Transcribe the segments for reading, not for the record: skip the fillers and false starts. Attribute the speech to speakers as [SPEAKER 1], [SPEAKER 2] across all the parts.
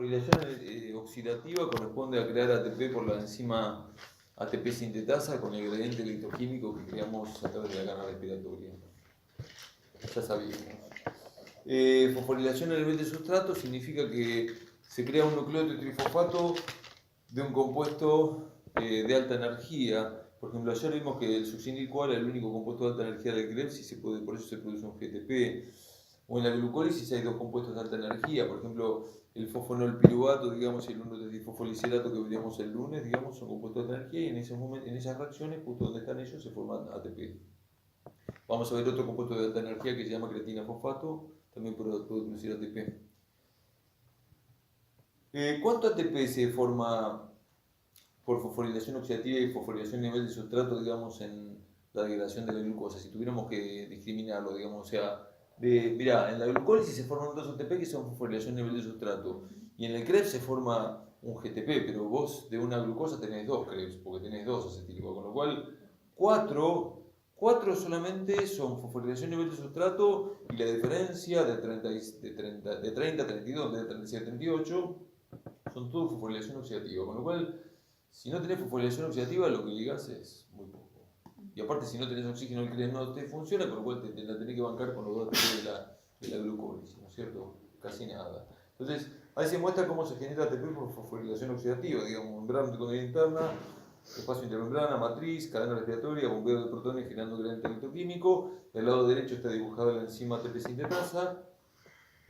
[SPEAKER 1] fosforilación oxidativa corresponde a crear ATP por la enzima ATP sintetasa con el gradiente electroquímico que creamos a través de la cadena respiratoria. Ya sabíamos. Fosforilación a nivel de sustrato significa que se crea un nucleótido trifosfato de un compuesto de alta energía. Por ejemplo, ayer vimos que el succinil-CoA era el único compuesto de alta energía del Krebs y por eso se produce un GTP. O en la glucólisis hay dos compuestos de alta energía, por ejemplo, el fosfonolpiruvato, digamos, y el 1,3-difosfoliserato que veríamos el lunes, digamos, son compuestos de alta energía y en esas reacciones, justo donde están ellos, se forman ATP. Vamos a ver otro compuesto de alta energía que se llama creatina fosfato, también puede producir ATP. ¿Cuánto ATP se forma por fosforilación oxidativa y fosforilación a nivel de sustrato, digamos, en la degradación de la glucosa? Si tuviéramos que discriminarlo, digamos, o sea, mirá, en la glucólisis se forman dos ATP que son fosforilación a nivel de sustrato, y en el Krebs se forma un GTP, pero vos de una glucosa tenés dos Krebs, porque tenés dos acetílicos, con lo cual cuatro solamente son fosforilación a nivel de sustrato, y la diferencia de 30 a 32, de 37 a 38, son todos fosforilación oxidativa, con lo cual, si no tenés fosforilación oxidativa, lo que ligás es muy poco. Y aparte, si no tenés oxígeno, el Krebs no te funciona, con lo cual te la tenés que bancar con los dos ATP de la glucólisis, ¿no es cierto? Casi nada. Entonces, ahí se muestra cómo se genera ATP por fosforilación oxidativa, digamos, membrana mitocondrial interna, espacio intermembrana, matriz, cadena respiratoria, bombeo de protones generando gradiente electroquímico. Del lado derecho está dibujada la enzima ATP sintetasa,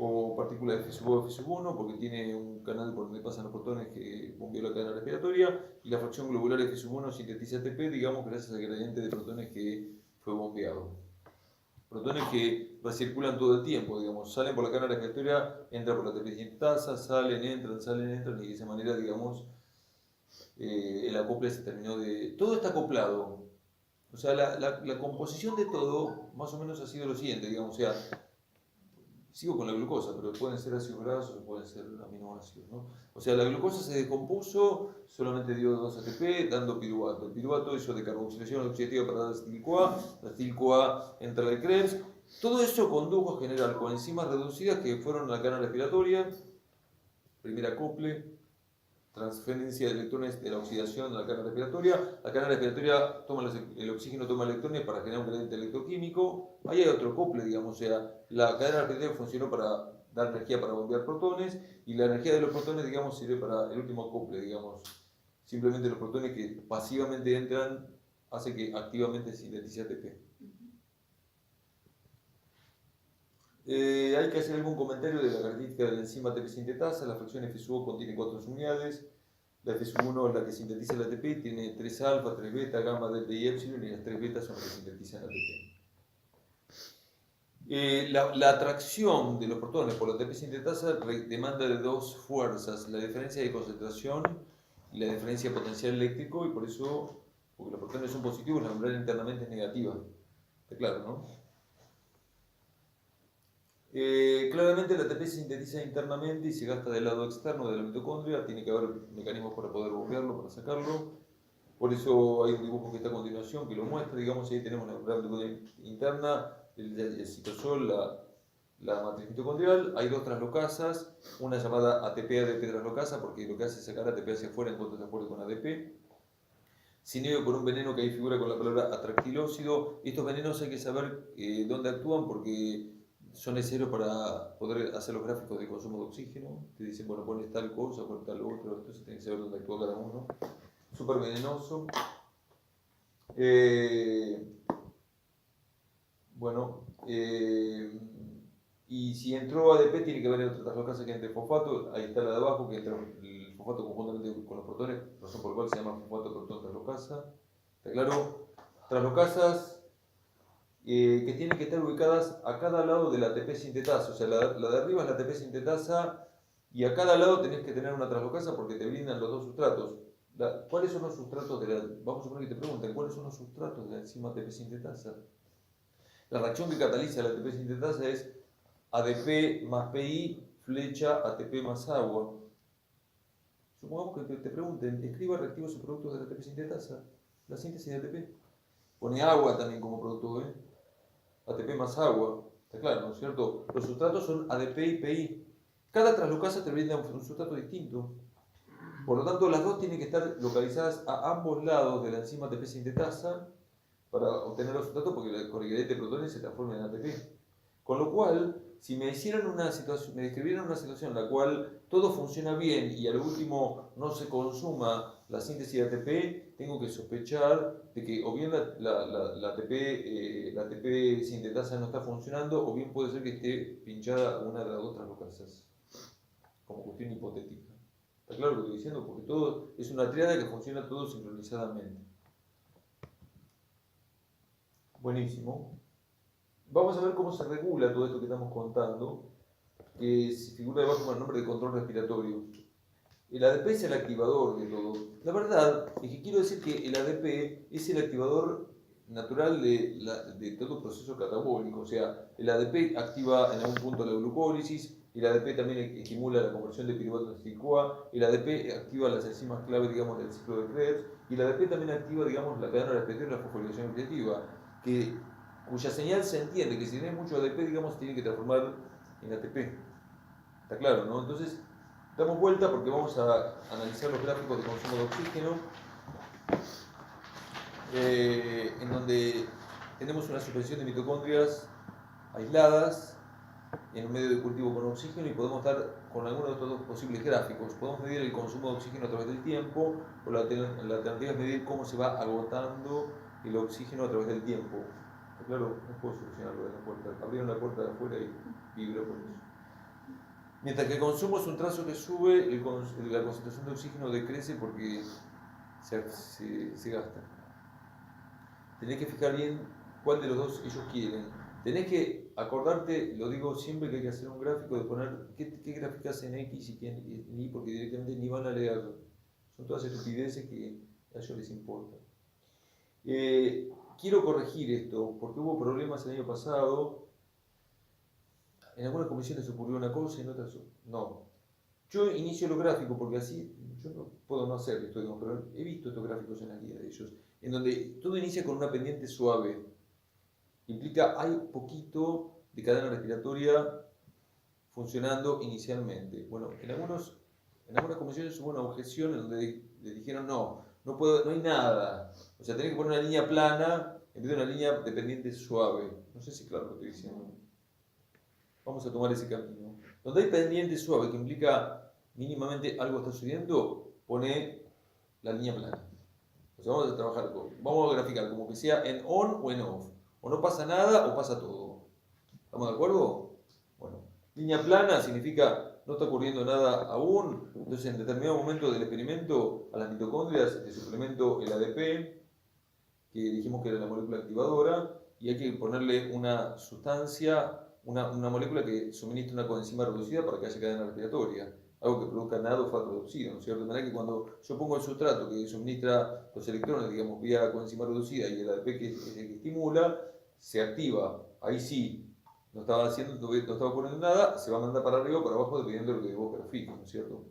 [SPEAKER 1] o partícula de F o F1, porque tiene un canal por donde pasan los protones que bombea la cadena respiratoria, y la fracción globular F1 sintetiza ATP, digamos, gracias al gradiente de protones que fue bombeado. Protones que recirculan todo el tiempo, digamos, salen por la cadena respiratoria, entran por la ATP sintetasa, salen, entran, y de esa manera, digamos, el acople se terminó de... Todo está acoplado. O sea, la composición de todo, más o menos ha sido lo siguiente, digamos, o sea, sigo con la glucosa, pero pueden ser ácidos grasos o pueden ser aminoácidos, ¿no? O sea, la glucosa se descompuso, solamente dio 2 ATP, dando piruvato. El piruvato hizo de carboxilación oxidativa para dar acetil-CoA, la acetil-CoA entra al Krebs. Todo eso condujo a generar coenzimas reducidas que fueron a la cadena respiratoria, primer acople, transferencia de electrones de la oxidación a la cadena respiratoria. La cadena respiratoria toma el oxígeno toma electrones para generar un gradiente electroquímico. Ahí hay otro acople, digamos, o sea, la cadena respiratoria funcionó para dar energía para bombear protones, y la energía de los protones, digamos, sirve para el último acople, digamos. Simplemente los protones que pasivamente entran hace que activamente sintetice ATP. Hay que hacer algún comentario de la característica de la enzima ATP sintetasa. La fracción F-SUO contiene 4 unidades. La F1 es la que sintetiza el ATP, tiene 3 alfa, 3 beta, gamma, delta y epsilon, y las 3 betas son las que sintetizan ATP. La atracción de los protones por la ATP sintetasa demanda de dos fuerzas: la diferencia de concentración y la diferencia de potencial eléctrico, y por eso, porque los protones son positivos, la membrana internamente es negativa. Está claro, ¿no? Claramente la ATP se sintetiza internamente y se gasta del lado externo de la mitocondria. Tiene que haber mecanismos para poder bombearlo, para sacarlo. Por eso hay un dibujo que está a continuación que lo muestra. Digamos, ahí tenemos la membrana interna, el citosol, la matriz mitocondrial. Hay dos translocasas, una llamada ATP-ADP translocasa, porque lo que hace es sacar ATP hacia afuera en cuanto se acuerde con ADP. Se inhibe por un veneno que ahí figura con la palabra atractilóxido. Estos venenos hay que saber dónde actúan, porque son necesarios para poder hacer los gráficos de consumo de oxígeno. Te dicen, bueno, pones tal cosa, pones tal otro, entonces tienes que saber dónde actúa cada uno. Súper venenoso. Y si entró ADP, tiene que haber otra translocasa que entre fosfato. Ahí está la de abajo, que entra el fosfato conjuntamente con los protones, razón por la cual se llama fosfato protón translocasa. ¿Está claro? Translocasas que tienen que estar ubicadas a cada lado de la ATP sintetasa. O sea, la de arriba es la ATP sintetasa, y a cada lado tenés que tener una translocasa porque te brindan los dos sustratos. ¿Cuáles son los sustratos de la... Vamos a suponer que te pregunten, ¿cuáles son los sustratos de la enzima ATP sintetasa? La reacción que cataliza la ATP sintetasa es ADP más PI, flecha ATP más agua. Supongamos que te pregunten, escriba reactivos o productos de la ATP sintetasa. La síntesis de ATP. Pone agua también como producto, ATP más agua. Está claro, ¿no es cierto? Los sustratos son ADP y PI. Cada translocasa te brinda un sustrato distinto. Por lo tanto, las dos tienen que estar localizadas a ambos lados de la enzima ATP sintetasa para obtener los sustratos, porque el corrigerente de protones se transforma en ATP. Con lo cual, si me describieran una situación en la cual todo funciona bien y a lo último no se consuma la síntesis de ATP, tengo que sospechar de que o bien la ATP sintetasa no está funcionando, o bien puede ser que esté pinchada una de las otras translocasas, como cuestión hipotética. ¿Está claro lo que estoy diciendo? Porque todo es una triada que funciona todo sincronizadamente. Buenísimo. Vamos a ver cómo se regula todo esto que estamos contando, que se figura debajo con el nombre de control respiratorio. El ADP es el activador de todo. La verdad es que quiero decir que el ADP es el activador natural de todo proceso catabólico. O sea, el ADP activa en algún punto la glucólisis, el ADP también estimula la conversión de piruvato en acetil-CoA, el ADP activa las enzimas clave, digamos, del ciclo de Krebs, y el ADP también activa, digamos, la cadena respiratoria y la fosforilación oxidativa, cuya señal se entiende que si tenés mucho ADP, digamos, se tiene que transformar en ATP. ¿Está claro, no? Entonces, damos vuelta porque vamos a analizar los gráficos de consumo de oxígeno, en donde tenemos una suspensión de mitocondrias aisladas en un medio de cultivo con oxígeno, y podemos dar con alguno de estos dos posibles gráficos. Podemos medir el consumo de oxígeno a través del tiempo, o la alternativa es medir cómo se va agotando el oxígeno a través del tiempo. Claro, no puedo solucionarlo de la puerta. Abrieron la puerta de afuera y vibró por eso. Mientras que el consumo es un trazo que sube, la concentración de oxígeno decrece porque se gasta. Tenés que fijar bien cuál de los dos ellos quieren. Tenés que acordarte, lo digo siempre, que hay que hacer un gráfico de poner qué gráficas en X y qué en Y, porque directamente ni van a leerlo. Son todas estupideces que a ellos les importa. Quiero corregir esto, porque hubo problemas el año pasado. En algunas comisiones ocurrió una cosa y en otras no. Yo inicio los gráficos porque así, yo no puedo no hacer esto, digamos, pero he visto estos gráficos en la guía de ellos, en donde todo inicia con una pendiente suave. Implica, hay poquito de cadena respiratoria funcionando inicialmente. Bueno, en algunas comisiones hubo una objeción en donde le dijeron no hay nada. O sea, tenés que poner una línea plana en vez de una línea de pendiente suave. No sé si claro lo estoy diciendo. Vamos a tomar ese camino. Donde hay pendiente suave, que implica mínimamente algo está subiendo, pone la línea plana. O sea, vamos a graficar como que sea en on o en off. O no pasa nada o pasa todo. ¿Estamos de acuerdo? Bueno, línea plana significa no está ocurriendo nada aún. Entonces, en determinado momento del experimento, a las mitocondrias le suplemento el ADP, que dijimos que era la molécula activadora, y hay que ponerle una sustancia, una molécula que suministra una coenzima reducida para que haya cadena respiratoria, algo que produzca NAD-o-FAT-reducido, ¿no es cierto? De manera que cuando yo pongo el sustrato que suministra los electrones, digamos, vía coenzima reducida, y el ADP que es el que estimula, se activa. Ahí sí, no estaba ocurriendo nada, se va a mandar para arriba o para abajo dependiendo de lo que vos grafiques, ¿no es cierto?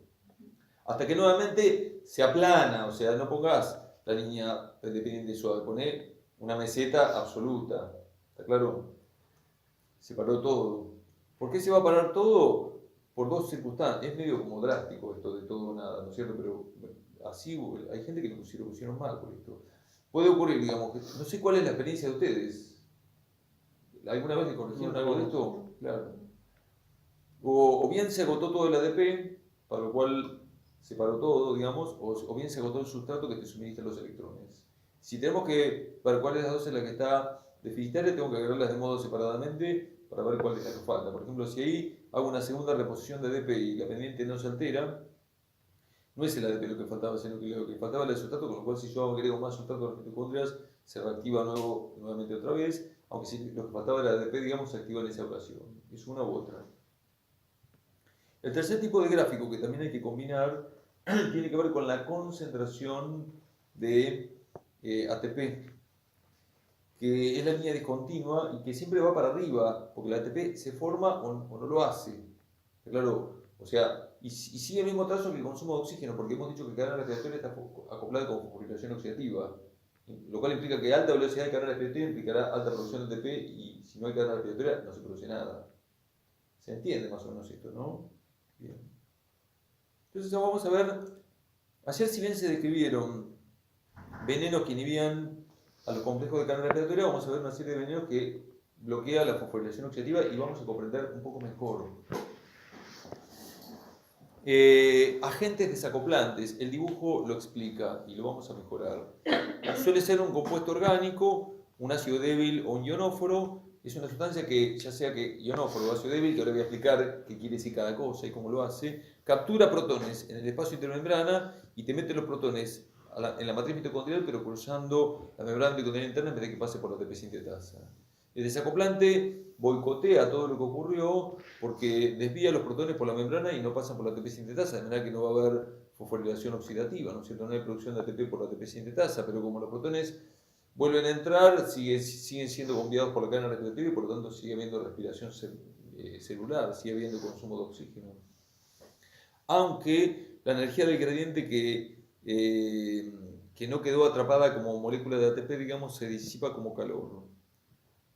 [SPEAKER 1] Hasta que nuevamente se aplana, o sea, no pongas la línea dependiente suave, poné una meseta absoluta. ¿Está claro? Se paró todo. ¿Por qué se va a parar todo? Por dos circunstancias. Es medio como drástico esto de todo o nada, ¿no es cierto? Pero así hay gente que lo pusieron mal por esto. Puede ocurrir, digamos, que no sé cuál es la experiencia de ustedes. ¿Alguna vez le corrigieron algo de esto? Claro. O bien se agotó todo el ADP, para lo cual se paró todo, digamos, o bien se agotó el sustrato que te suministra los electrones. Si tenemos que ver cuál de las dos es la que está deficitaria, tengo que agregarlas de modo separadamente para ver cuál es la que falta. Por ejemplo, si ahí hago una segunda reposición de ADP y la pendiente no se altera, no es el ADP lo que faltaba, sino que lo que faltaba era el sustrato, con lo cual si yo agrego más sustrato a las mitocondrias, se reactiva nuevamente otra vez, aunque si lo que faltaba era el ADP, digamos, se activa en esa ocasión. Es una u otra. El tercer tipo de gráfico que también hay que combinar tiene que ver con la concentración de ATP, que es la línea discontinua y que siempre va para arriba, porque el ATP se forma o no lo hace. Claro, o sea, y sigue el mismo trazo que el consumo de oxígeno, porque hemos dicho que cadena respiratoria está acoplada con fosforilación oxidativa, lo cual implica que alta velocidad de cadena respiratoria implicará alta producción de ATP, y si no hay cadena respiratoria no se produce nada. ¿Se entiende más o menos esto, no? Bien. Entonces vamos a ver, ayer si bien se describieron venenos que inhibían a los complejos de cadena respiratoria, vamos a ver una serie de venenos que bloquean la fosforilación oxidativa y vamos a comprender un poco mejor. Agentes desacoplantes, el dibujo lo explica y lo vamos a mejorar. Suele ser un compuesto orgánico, un ácido débil o un ionóforo. Es una sustancia que, ya sea que ionóforo o ácido débil, que ahora voy a explicar qué quiere decir cada cosa y cómo lo hace, captura protones en el espacio intermembrana y te mete los protones en la matriz mitocondrial, pero cruzando la membrana mitocondrial interna en vez de que pase por la ATP sintetasa. El desacoplante boicotea todo lo que ocurrió porque desvía los protones por la membrana y no pasan por la ATP sintetasa, de manera que no va a haber fosforilación oxidativa, ¿no es cierto? No hay producción de ATP por la ATP sintetasa, pero como los protones vuelven a entrar, siguen siendo bombeados por la cadena respirativa y por lo tanto sigue habiendo respiración celular, sigue habiendo consumo de oxígeno. Aunque la energía del gradiente que no quedó atrapada como molécula de ATP, digamos, se disipa como calor.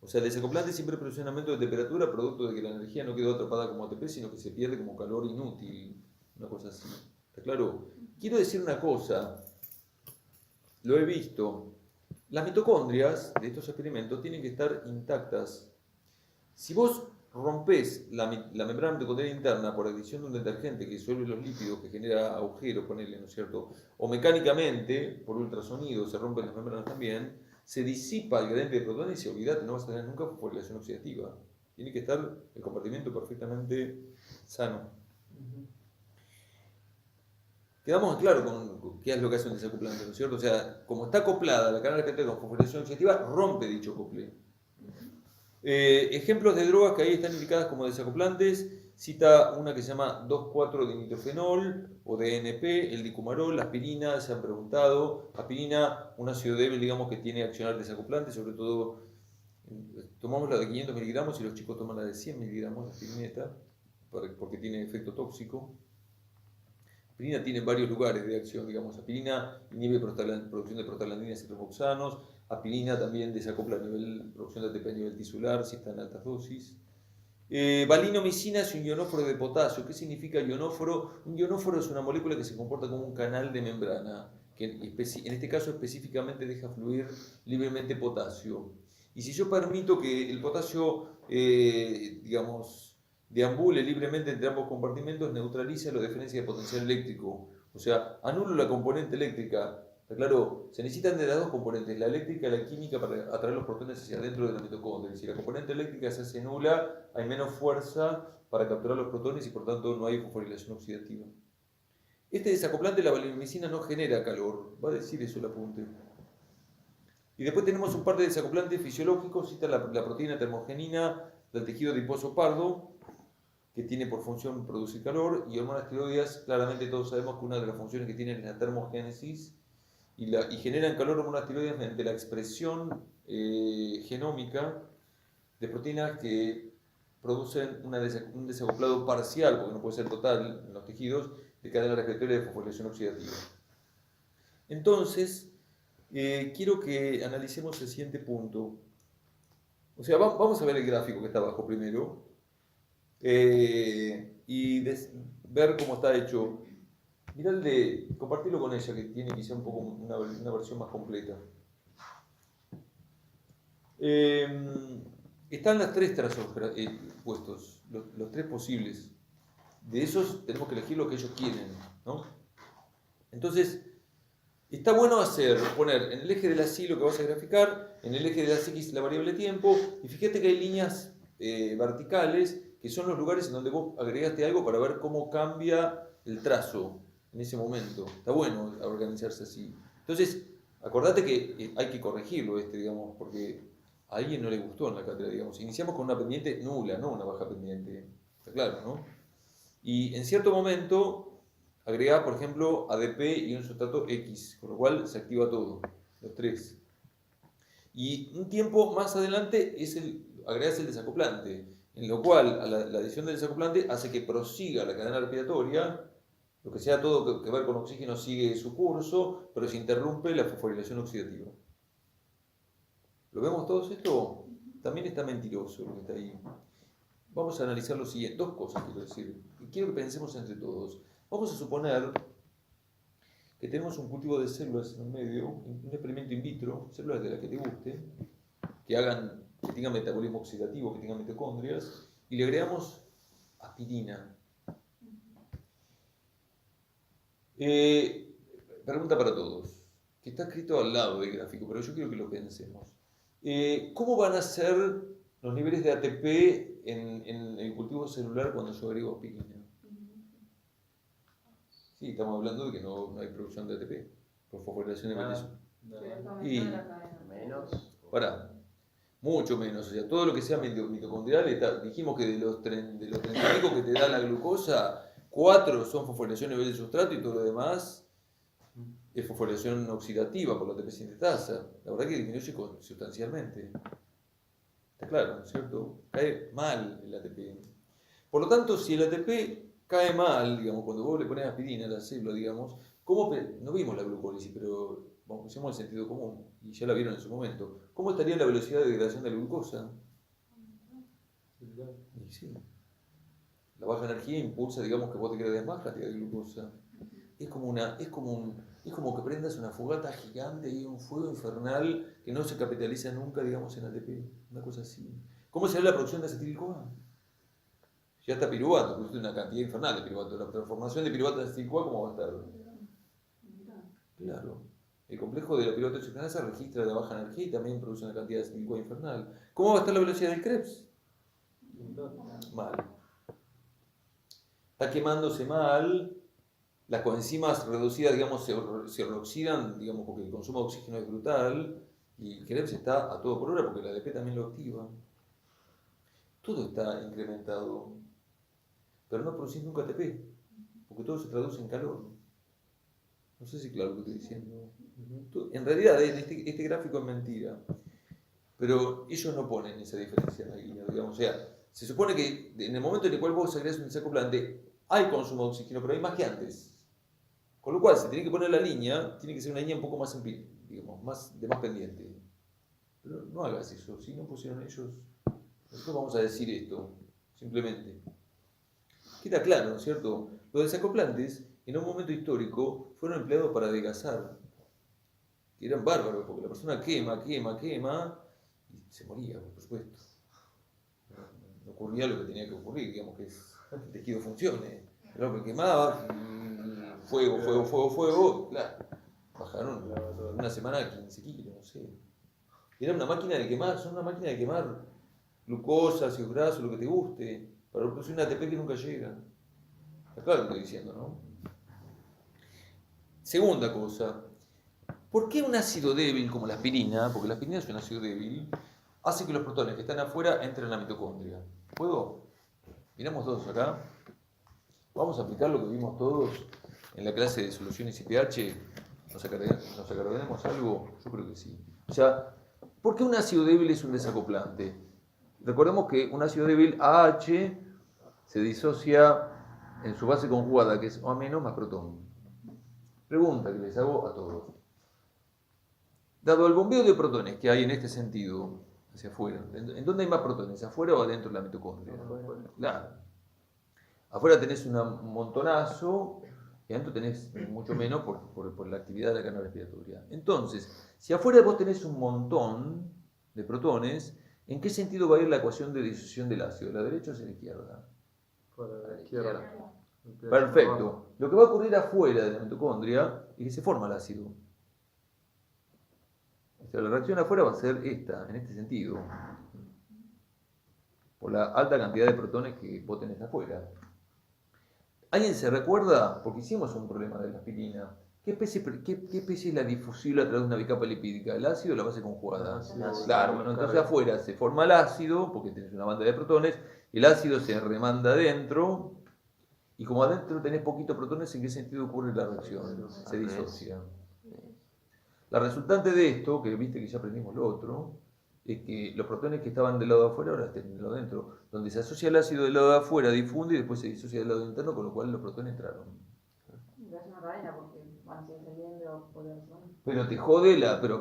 [SPEAKER 1] O sea, el desacoplante siempre produce un aumento de temperatura producto de que la energía no quedó atrapada como ATP, sino que se pierde como calor inútil, una cosa así. ¿Está claro? Quiero decir una cosa, lo he visto. Las mitocondrias de estos experimentos tienen que estar intactas. Si vos rompés la membrana mitocondrial interna por adición de un detergente que disuelve los lípidos, que genera agujeros, ponele, ¿no es cierto? O mecánicamente, por ultrasonido, se rompen las membranas también, se disipa el gradiente de protones y olvidate, no vas a tener nunca fosforilación oxidativa. Tiene que estar el compartimiento perfectamente sano. Quedamos claro con qué es lo que hace un desacoplante, ¿no es cierto? O sea, como está acoplada la cadena respiratoria con fosforilación oxidativa, rompe dicho acople. Ejemplos de drogas que ahí están indicadas como desacoplantes, cita una que se llama 2,4-dinitrofenol o DNP, el dicumarol, la aspirina, se han preguntado. Aspirina, un ácido débil, digamos, que tiene accionar desacoplante, sobre todo tomamos la de 500 miligramos y los chicos toman la de 100 miligramos, la aspirineta, porque tiene efecto tóxico. Aspirina tiene varios lugares de acción, digamos. Aspirina inhibe producción de prostaglandinas y riboxanos. Aspirina también desacopla producción de ATP a nivel tisular si está en altas dosis. Valinomicina es un ionóforo de potasio. ¿Qué significa ionóforo? Un ionóforo es una molécula que se comporta como un canal de membrana, que en este caso específicamente deja fluir libremente potasio. Y si yo permito que el potasio, digamos, deambule libremente entre ambos compartimentos, neutraliza la diferencia de potencial eléctrico. O sea, anulo la componente eléctrica. Claro, se necesitan de las dos componentes, la eléctrica y la química, para atraer los protones hacia adentro de la mitocondria. Si la componente eléctrica se hace nula, hay menos fuerza para capturar los protones y por tanto no hay fosforilación oxidativa. Este desacoplante, la valinomicina, no genera calor. Va a decir eso el apunte. Y después tenemos un par de desacoplantes fisiológicos. Cita la proteína termogenina del tejido adiposo pardo, que tiene por función producir calor, y hormonas tiroideas. Claramente todos sabemos que una de las funciones que tienen es la termogénesis, y generan calor hormonas tiroideas mediante la expresión genómica de proteínas que producen un desacoplado parcial, porque no puede ser total en los tejidos, de cadena respiratoria de fosforilación oxidativa. Entonces, quiero que analicemos el siguiente punto. O sea, vamos a ver el gráfico que está abajo primero. Y ver cómo está hecho. Mirá compartirlo con ella, que tiene quizá un poco una versión más completa. Están las tres trazos puestos, los tres posibles. De esos tenemos que elegir lo que ellos quieren, ¿no? Entonces, está bueno poner en el eje de la Y lo que vas a graficar, en el eje de las X la variable tiempo, y fíjate que hay líneas verticales, que son los lugares en donde vos agregaste algo para ver cómo cambia el trazo en ese momento. Está bueno organizarse así. Entonces, acordate que hay que corregirlo digamos, porque a alguien no le gustó en la cátedra, digamos. Iniciamos con una pendiente nula, no una baja pendiente. Está claro, ¿no? Y en cierto momento agregás, por ejemplo, ADP y un sustrato X, con lo cual se activa todo, los tres. Y un tiempo más adelante agregás el desacoplante, en lo cual la adición del desacoplante hace que prosiga la cadena respiratoria, lo que sea todo que ver con oxígeno sigue su curso, pero se interrumpe la fosforilación oxidativa. ¿Lo vemos todos esto? También está mentiroso lo que está ahí. vamos a analizar lo siguiente, dos cosas quiero decir, y quiero que pensemos entre todos. Vamos a suponer que tenemos un cultivo de células en el medio, un experimento in vitro, células de las que te guste, que tengan metabolismo oxidativo, que tengan mitocondrias, y le agregamos aspirina. Pregunta para todos, que está escrito al lado del gráfico, pero yo quiero que lo pensemos. ¿Cómo van a ser los niveles de ATP en el cultivo celular cuando yo agrego aspirina? Sí, estamos hablando de que no hay producción de ATP por fosforilación de magnesio. Y para mucho menos, o sea, todo lo que sea mitocondrial, dijimos que de los 35 que te da la glucosa, 4 son fosforilación a nivel de sustrato y todo lo demás es fosforilación oxidativa por la ATP sintetasa. La verdad que disminuye sustancialmente. Está claro, ¿no es cierto? Cae mal el ATP. Por lo tanto, si el ATP cae mal, digamos, cuando vos le pones aspirina a la célula, digamos, no vimos la glucólisis, pero usemos el sentido común, y ya la vieron en su momento. ¿Cómo estaría la velocidad de degradación de la glucosa? Y sí. La baja energía impulsa, digamos, que vos te quedes más cantidad de glucosa. Es como que prendas una fogata gigante y un fuego infernal que no se capitaliza nunca, digamos, en ATP. Una cosa así. ¿Cómo será la producción de acetil-CoA? Ya está piruvato, produce una cantidad infernal de piruvato. La transformación de piruvato en acetil-CoA, ¿cómo va a estar? Claro. El complejo de la piruvato oxigenasa registra la baja energía y también produce una cantidad de acetil-CoA infernal. ¿Cómo va a estar la velocidad del Krebs? Mal. Está quemándose mal. Las coenzimas reducidas, digamos, se reoxidan, digamos, porque el consumo de oxígeno es brutal. Y el Krebs está a todo por hora porque la ADP también lo activa. Todo está incrementado. Pero no producís nunca ATP, porque todo se traduce en calor. No sé si claro lo que estoy diciendo. En realidad, este gráfico es mentira, pero ellos no ponen esa diferencia en la guía, digamos. O sea, se supone que en el momento en el cual vos agregás un desacoplante, hay consumo de oxígeno, pero hay más que antes. Con lo cual, se tiene que poner la línea, tiene que ser una línea un poco más, digamos, de más pendiente. Pero no hagas eso, si no pusieron ellos, nosotros vamos a decir esto, simplemente. Queda claro, ¿no es cierto? Los desacoplantes, en un momento histórico, fueron empleados para adelgazar. Que eran bárbaros, porque la persona quema, y se moría, por supuesto. No ocurría lo que tenía que ocurrir, digamos, que el tejido funcione. El hombre quemaba, fuego, claro. Bajaron en una semana 15 kilos, no sé. Era una máquina de quemar, son una máquina de quemar glucosa, ácidos grasos, lo que te guste, para producir una ATP que nunca llega. Está claro lo que estoy diciendo, ¿no? Segunda cosa, ¿por qué un ácido débil como la aspirina, porque la aspirina es un ácido débil, hace que los protones que están afuera entren en la mitocondria? ¿Puedo? Miramos todos acá. Vamos a aplicar lo que vimos todos en la clase de soluciones IPH. ¿Nos acordaremos algo? Yo creo que sí. O sea, ¿por qué un ácido débil es un desacoplante? Recordemos que un ácido débil AH se disocia en su base conjugada, que es O- más protón. Pregunta que les hago a todos. Dado el bombeo de protones que hay en este sentido, hacia afuera, ¿en dónde hay más protones? ¿Afuera o adentro de la mitocondria? Claro. Afuera tenés un montonazo y adentro tenés mucho menos por la actividad de la cadena respiratoria. Entonces, si afuera vos tenés un montón de protones, ¿en qué sentido va a ir la ecuación de disociación del ácido? ¿De la derecha o hacia la izquierda?
[SPEAKER 2] Para la izquierda.
[SPEAKER 1] Perfecto. Lo que va a ocurrir afuera de la mitocondria es que se forma el ácido. O sea, la reacción afuera va a ser esta, en este sentido. Por la alta cantidad de protones que vos tenés afuera. ¿Alguien se recuerda? Porque hicimos un problema de la aspirina. ¿Qué especie es la difusible a través de una bicapa lipídica? ¿El ácido o la base conjugada? Claro, bueno, entonces afuera se forma el ácido, porque tenés una banda de protones, el ácido se remanda adentro, y como adentro tenés poquitos protones, ¿en qué sentido ocurre la reacción? Se disocia. La resultante de esto, que viste que ya aprendimos lo otro, es que los protones que estaban del lado de afuera ahora están del lado de adentro. Donde se asocia el ácido del lado de afuera, difunde y después se disocia del lado interno, con lo cual los protones entraron.
[SPEAKER 3] Es una cadena porque van a seguir saliendo por el sol.
[SPEAKER 1] Pero te jode pero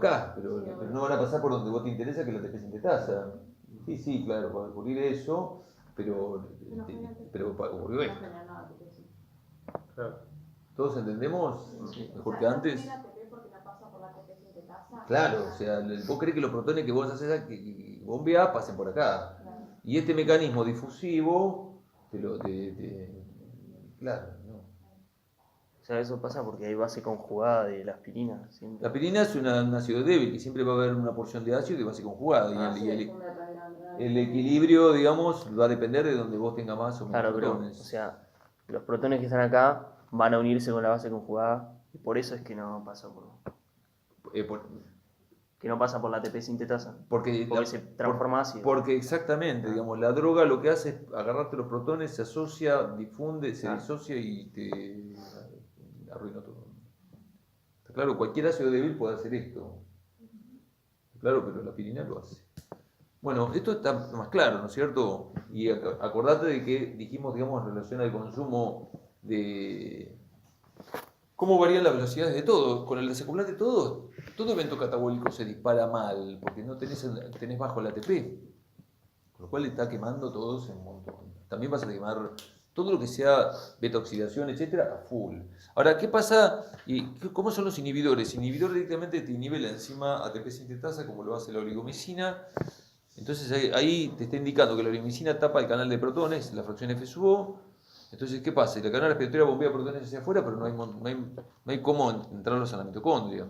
[SPEAKER 1] no van a pasar por donde vos te interesa, que la ATP sintetasa. Sí, claro, para ocurrir eso, pero
[SPEAKER 3] No genera ATP.
[SPEAKER 1] ocurrió
[SPEAKER 3] No
[SPEAKER 1] esto.
[SPEAKER 3] genera nada ATP, sí.
[SPEAKER 2] Claro.
[SPEAKER 1] ¿Todos entendemos?
[SPEAKER 2] Sí.
[SPEAKER 1] Mejor
[SPEAKER 3] O
[SPEAKER 1] que
[SPEAKER 3] sea,
[SPEAKER 1] antes.
[SPEAKER 3] no genera ATP porque no pasa por la ATP sintetasa.
[SPEAKER 1] Claro, o sea, vos querés que los protones que vos haces que bombeás pasen por acá.
[SPEAKER 3] Claro.
[SPEAKER 1] Y este mecanismo difusivo, claro, no.
[SPEAKER 4] O sea, eso pasa porque hay base conjugada de la aspirina. Siempre.
[SPEAKER 1] La pirina es un ácido débil y siempre va a haber una porción de ácido de base conjugada.
[SPEAKER 3] Ah,
[SPEAKER 1] Y
[SPEAKER 3] sí,
[SPEAKER 1] el,
[SPEAKER 3] funda también la-
[SPEAKER 1] el equilibrio, digamos, va a depender de donde vos tengas más o menos
[SPEAKER 4] Claro, pero,
[SPEAKER 1] protones.
[SPEAKER 4] o sea, los protones que están acá van a unirse con la base conjugada y por eso es que no pasa por, que no pasa por la ATP sintetasa.
[SPEAKER 1] Porque
[SPEAKER 4] Se transforma ácido.
[SPEAKER 1] Porque exactamente, digamos, la droga lo que hace es agarrarte los protones, se asocia, difunde, se
[SPEAKER 4] Ah.
[SPEAKER 1] disocia y te arruina todo. Está claro, cualquier ácido débil puede hacer esto. Claro, pero la pirina lo hace. Bueno, esto está más claro, ¿no es cierto? Y acordate de que dijimos, digamos, en relación al consumo de cómo varían las velocidades de todo. Con el desacoplante todo evento catabólico se dispara mal, porque no tenés bajo el ATP. Con lo cual está quemando todos en un montón. También vas a quemar todo lo que sea beta oxidación, etcétera, a full. Ahora, ¿qué pasa? ¿Y cómo son los inhibidores? Inhibidor directamente te inhibe la enzima ATP sintetasa, como lo hace la oligomicina. Entonces ahí te está indicando que la oligomicina tapa el canal de protones, la fracción F sub O. Entonces, ¿qué pasa? La cadena respiratoria bombea protones hacia afuera, pero no hay cómo entrarlos a la mitocondria.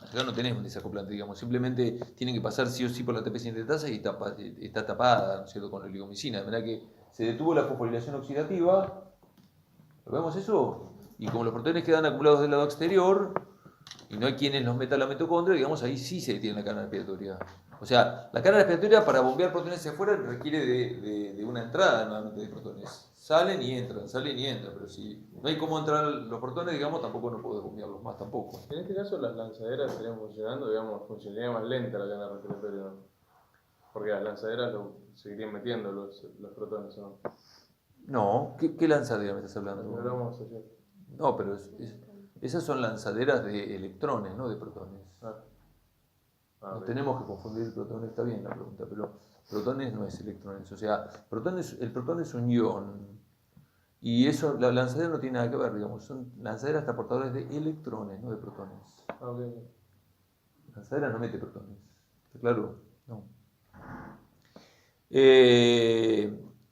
[SPEAKER 1] Acá no tenés un desacoplante, digamos, simplemente tienen que pasar sí o sí por la ATP sintetasa y está tapada, ¿no es cierto?, con la oligomicina. De manera que se detuvo la fosforilación oxidativa, ¿lo vemos eso? Y como los protones quedan acumulados del lado exterior y no hay quienes los meta a la mitocondria, digamos, ahí sí se detiene la cadena respiratoria. O sea, la cadena respiratoria para bombear protones hacia afuera requiere de una entrada nuevamente de protones. Salen y entran, pero si no hay cómo entrar los protones, digamos, tampoco no podés bombearlos más tampoco.
[SPEAKER 2] En este caso las lanzaderas estarían funcionando, digamos, funcionaría más lenta la cadena respiratoria, ¿no? Porque las lanzaderas seguirían metiendo los protones, ¿no?
[SPEAKER 1] No, ¿qué lanzadera me estás hablando?
[SPEAKER 2] Lo hablamos ayer.
[SPEAKER 1] No, pero esas son lanzaderas de electrones, no de protones. No
[SPEAKER 2] Ok.
[SPEAKER 1] tenemos que confundir protones, está bien la pregunta, pero protones no es electrones. O sea, el protón es un ion. Y eso, la lanzadera no tiene nada que ver, digamos. Son lanzaderas transportadoras de electrones, no de protones.
[SPEAKER 2] Ok.
[SPEAKER 1] La lanzadera no mete protones. ¿Está claro? No.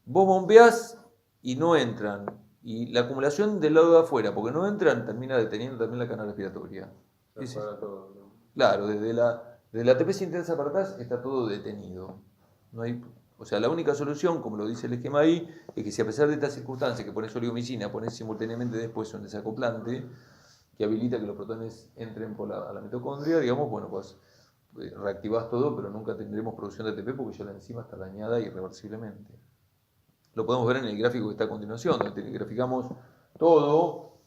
[SPEAKER 1] Vos bombeás y no entran. Y la acumulación del lado de afuera, porque no entran, termina deteniendo también la cadena respiratoria.
[SPEAKER 2] Se apaga todo, ¿no?
[SPEAKER 1] Claro, desde la ATP sintetasa para atrás está todo detenido. No hay, o sea, la única solución, como lo dice el esquema ahí, es que si a pesar de estas circunstancias que pones oligomicina, pones simultáneamente después un desacoplante que habilita que los protones entren a la mitocondria, digamos, bueno, pues reactivás todo, pero nunca tendremos producción de ATP porque ya la enzima está dañada irreversiblemente. Lo podemos ver en el gráfico que está a continuación, donde graficamos todo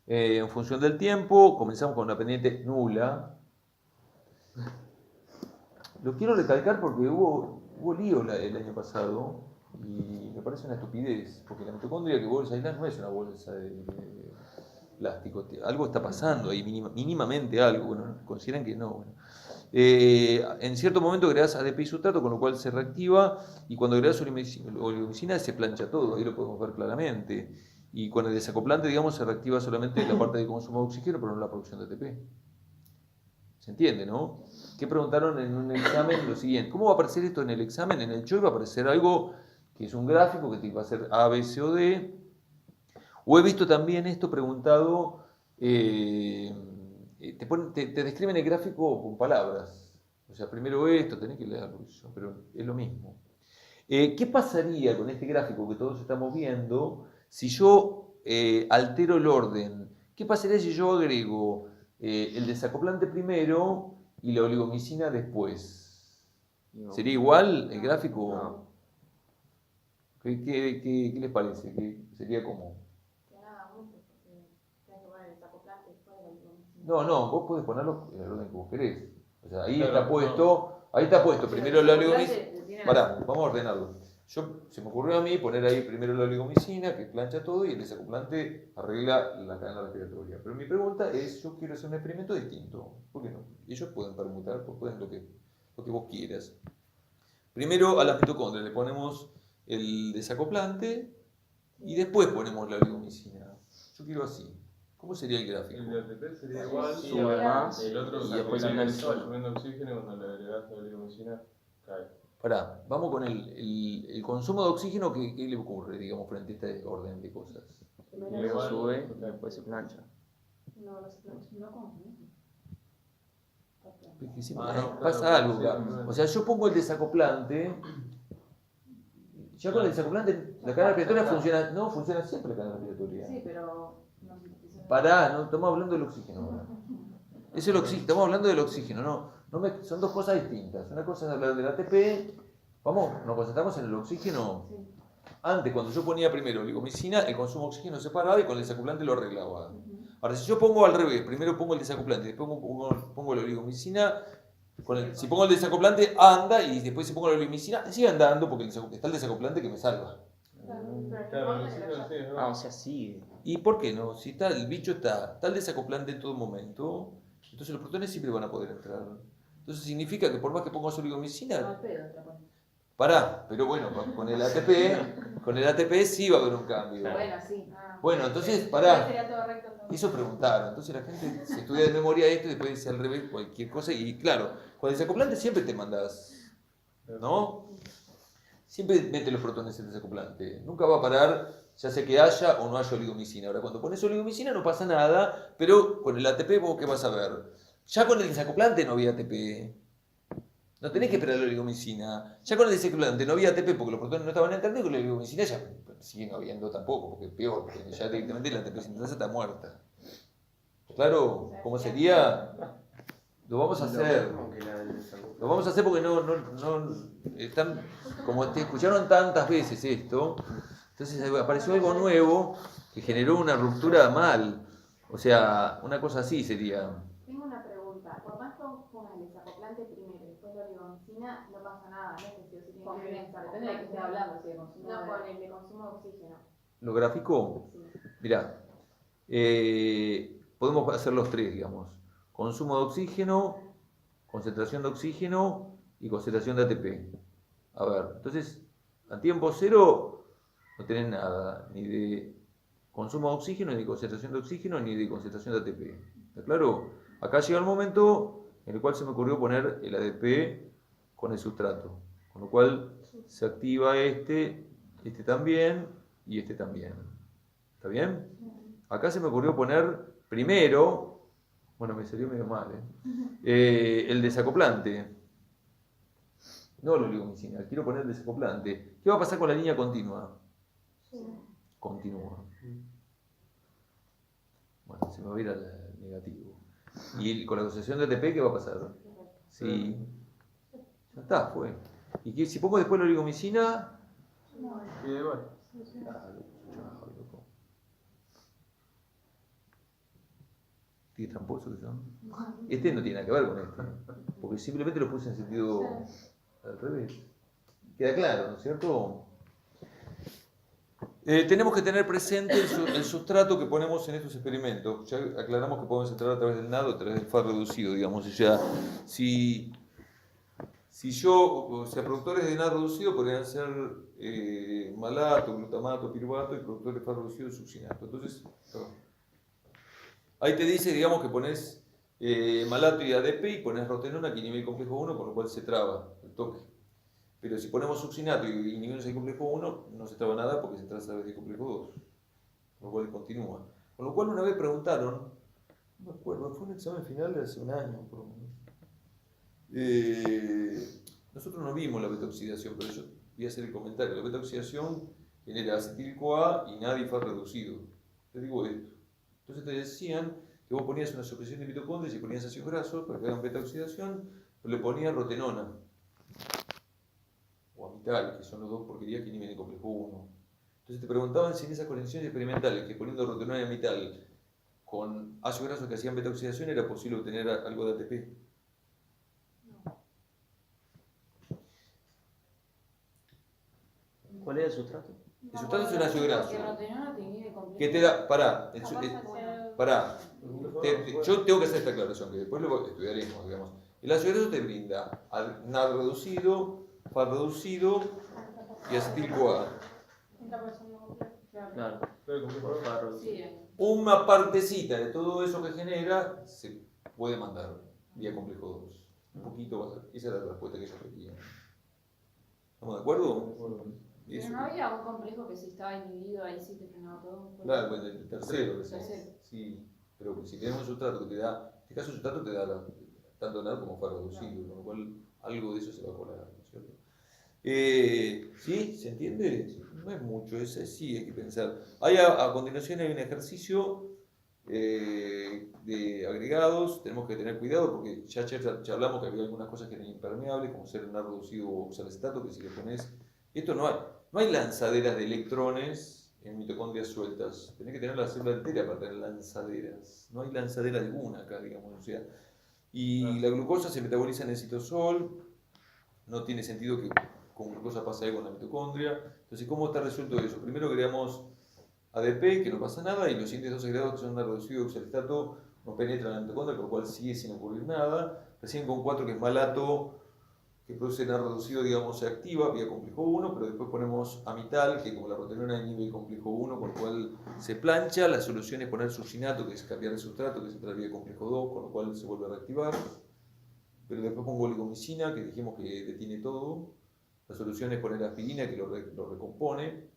[SPEAKER 1] en función del tiempo. Comenzamos con una pendiente nula. Lo quiero recalcar porque hubo lío el año pasado y me parece una estupidez, porque la mitocondria que vos aislás no es una bolsa de plástico, algo está pasando ahí, mínimamente algo, bueno, consideran que no. Bueno. En cierto momento creás ADP isotato, con lo cual se reactiva, y cuando creás oligomicina se plancha todo, ahí lo podemos ver claramente. Y con el desacoplante, digamos, se reactiva solamente la parte de consumo de oxígeno, pero no la producción de ATP. ¿Se entiende, no? ¿Qué preguntaron en un examen? Lo siguiente, ¿cómo va a aparecer esto en el examen? En el CHOI va a aparecer algo que es un gráfico que te va a ser A, B, C o D. O he visto también esto preguntado, te describen el gráfico con palabras. O sea, primero esto, tenés que leerlo, pero es lo mismo. ¿Qué pasaría con este gráfico que todos estamos viendo si yo altero el orden? ¿Qué pasaría si yo agrego el desacoplante primero y la oligomicina después?
[SPEAKER 2] No.
[SPEAKER 1] ¿Sería igual el gráfico?
[SPEAKER 2] No.
[SPEAKER 1] ¿Qué les parece? ¿Qué sería como?
[SPEAKER 3] Que nada mucho, porque tenés que poner el desacoplante después de la oligomicina.
[SPEAKER 1] No, vos podés ponerlo en el orden que vos querés. O sea, ahí
[SPEAKER 2] Claro,
[SPEAKER 1] está puesto primero la oligomicina.
[SPEAKER 3] Tiene
[SPEAKER 1] Pará, vamos a ordenarlo. Se me ocurrió a mí poner ahí primero la oligomicina, que plancha todo, y el desacoplante arregla la cadena respiratoria. Pero mi pregunta es, yo quiero hacer un experimento distinto. ¿Por qué no? Ellos pueden permutar, pueden lo que vos quieras. Primero a la mitocondria le ponemos el desacoplante y después ponemos la oligomicina. Yo quiero así. ¿Cómo sería el gráfico?
[SPEAKER 2] El de ATP sería igual,
[SPEAKER 4] Sube más
[SPEAKER 2] el otro
[SPEAKER 4] y después se
[SPEAKER 2] va
[SPEAKER 4] finalizó.
[SPEAKER 2] subiendo oxígeno y cuando le agregas la oligomicina cae.
[SPEAKER 1] Pará, vamos con el consumo de oxígeno, ¿qué le ocurre, digamos, frente a este orden de cosas?
[SPEAKER 2] Y igual,
[SPEAKER 4] Sube y después se plancha.
[SPEAKER 3] No, no se plancha. No como
[SPEAKER 1] Es que siempre
[SPEAKER 2] No,
[SPEAKER 1] pasa
[SPEAKER 2] claro,
[SPEAKER 1] algo
[SPEAKER 2] sí,
[SPEAKER 1] acá.
[SPEAKER 2] sí.
[SPEAKER 1] O sea, yo pongo el desacoplante. Ya con el desacoplante, la cadena respiratoria funciona. No, funciona siempre la cadena respiratoria.
[SPEAKER 3] Sí, pero no sé.
[SPEAKER 1] Pará, no, estamos hablando del oxígeno ahora. Es el oxígeno, estamos hablando del oxígeno, son dos cosas distintas. Una cosa es hablar del ATP. Vamos, nos concentramos en el oxígeno.
[SPEAKER 3] Sí.
[SPEAKER 1] Antes, cuando yo ponía primero oligomicina, el consumo de oxígeno se paraba y con el desacoplante lo arreglaba. Ahora, si yo pongo al revés, primero pongo el desacoplante, después pongo la oligomicina, si pongo el desacoplante anda y después si pongo la oligomicina sigue andando porque está el desacoplante que me salva.
[SPEAKER 2] Claro, el oxígeno sí, es
[SPEAKER 4] Ah,
[SPEAKER 2] verdad.
[SPEAKER 4] o sea, sí.
[SPEAKER 1] ¿Y por qué no? Si el bicho está el desacoplante en todo momento, entonces los protones siempre van a poder entrar. Entonces significa que por más que pongas oligomicina, pará, pero bueno, con el ATP sí va a haber un cambio.
[SPEAKER 3] Bueno, sí.
[SPEAKER 1] Bueno, entonces,
[SPEAKER 3] Ahí
[SPEAKER 1] pará.
[SPEAKER 3] sería todo recto. Entonces.
[SPEAKER 1] Eso preguntaron, entonces la gente se estudia de memoria esto y después dice al revés cualquier cosa y claro, con el desacoplante siempre te mandas, ¿no? Siempre mete los protones en el desacoplante, nunca va a parar ya sea que haya o no haya oligomicina. Ahora cuando pones oligomicina no pasa nada, pero con el ATP vos qué vas a ver, ya con el desacoplante no había ATP, no tenés que esperar la oligomicina, ya con el desacoplante no había ATP porque los protones no estaban entrando y con la oligomicina ya sigue no habiendo tampo, porque es peor, porque ya directamente la ATP sintetasa está muerta. Claro, ¿cómo sería? Lo vamos a hacer. Lo vamos a hacer porque no están, como te escucharon tantas veces esto, entonces apareció algo nuevo que generó una ruptura mal. O sea, una cosa así sería.
[SPEAKER 3] Tengo una pregunta. Por más que pongas el desacoplante primero y después la oligomicina, no pasa nada. No es que sí o sí tiene que ver el
[SPEAKER 5] Depende de qué esté hablando, si de consumo
[SPEAKER 3] No,
[SPEAKER 5] de-
[SPEAKER 3] con el de consumo de oxígeno.
[SPEAKER 1] ¿Lo gráfico?
[SPEAKER 3] Sí.
[SPEAKER 1] Mirá, podemos hacer los tres, digamos. Consumo de oxígeno, concentración de oxígeno y concentración de ATP. A ver, entonces, a tiempo cero no tenés nada, ni de consumo de oxígeno, ni de concentración de oxígeno, ni de concentración de ATP. ¿Está claro? Acá llega el momento en el cual se me ocurrió poner el ADP con el sustrato. Con lo cual se activa este también y este también. ¿Está bien? Acá se me ocurrió poner primero, bueno, me salió medio mal, el desacoplante. No la oligomicina, quiero poner el desacoplante. ¿Qué va a pasar con la línea continua? Continúa. Bueno, se me va a ir al negativo. ¿Y con la asociación de ATP qué va a pasar? Sí. Ya está, fue. ¿Y si pongo después la oligomicina?
[SPEAKER 2] Y igual.
[SPEAKER 1] Chao, loco. ¿Qué tramposo que son? Este no tiene nada que ver con este. Porque simplemente lo puse en sentido al revés. Queda claro, ¿no es cierto? Tenemos que tener presente el sustrato que ponemos en estos experimentos. Ya aclaramos que podemos entrar a través del NAD o a través del FAD reducido, digamos. O sea, si productores de NAD reducido podrían ser malato, glutamato, piruvato y productores de FAD reducido, succinato. Entonces, ahí te dice, digamos, que pones malato y ADP y pones rotenona que inhibe el complejo 1, con lo cual se traba el toque. Pero si ponemos succinato y inhibimos el complejo 1, no se traba nada porque se traba a través del complejo 2, con lo cual continúa. Con lo cual una vez preguntaron, no me acuerdo, fue un examen final de hace un año por lo menos. Nosotros no vimos la beta-oxidación, pero yo voy a hacer el comentario. La beta-oxidación genera acetil-CoA y NAD y FAD reducido. Te digo esto. Entonces te decían que vos ponías una supresión de mitocondrias y ponías ácidos grasos para que hagan beta-oxidación, pero le ponías rotenona o amital, que son los dos porquerías que inhiben el complejo 1. Entonces te preguntaban si en esas conexiones experimentales, que poniendo rotenona y amital con ácidos grasos que hacían beta-oxidación, era posible obtener algo de ATP.
[SPEAKER 4] ¿Cuál es el sustrato?
[SPEAKER 1] El sustrato es un ácido graso.
[SPEAKER 5] Que rotenona te inhibe complejo.
[SPEAKER 1] Que te da, pará, yo tengo que hacer esta aclaración, que después lo estudiaremos, digamos. El ácido graso te brinda NAD reducido, FAD reducido y acetil-CoA.
[SPEAKER 3] Es la persona completa.
[SPEAKER 4] Claro,
[SPEAKER 2] Pero complejo
[SPEAKER 4] por
[SPEAKER 2] dos.
[SPEAKER 4] favor.
[SPEAKER 5] Sí,
[SPEAKER 1] Una partecita de todo eso que genera se puede mandar vía complejo 2. Un poquito, esa era la respuesta que yo quería. ¿Estamos de acuerdo? Y
[SPEAKER 5] pero
[SPEAKER 1] eso.
[SPEAKER 5] no había un complejo que si estaba inhibido ahí sí te frenaba todo.
[SPEAKER 1] Claro, pues el tercero.
[SPEAKER 5] Tercero.
[SPEAKER 1] Sí, pero si tenemos un sustrato que te da, en este caso el sustrato te da tanto nada como para reducido, con lo cual algo de eso se va a colar, ¿no es cierto? ¿Sí? ¿Se entiende? No es mucho, sí hay que pensar. A continuación hay un ejercicio de agregados, tenemos que tener cuidado porque ya charlamos que había algunas cosas que eran impermeables, como ser NAR reducido o oxalacetato, que si le pones, esto no hay lanzaderas de electrones en mitocondrias sueltas, tenés que tener la célula entera para tener lanzaderas, no hay lanzadera alguna acá, digamos, o sea, y la glucosa se metaboliza en el citosol, no tiene sentido que con glucosa pase algo con la mitocondria, entonces ¿cómo está resuelto eso? Primero creamos ADP, que no pasa nada, y los siguientes dos agregados que son NAR reducido y oxalestato no penetran en la mitocondria, con lo cual sigue sin ocurrir nada. Recién con 4, que es malato, que produce NAR reducido, digamos, se activa vía complejo 1, pero después ponemos amital, que como la proteína inhibe el complejo 1, con lo cual se plancha. La solución es poner succinato, que es cambiar el sustrato, que es entrar vía complejo 2, con lo cual se vuelve a reactivar. Pero después pongo oligomicina, que dijimos que detiene todo. La solución es poner aspirina, que lo recompone.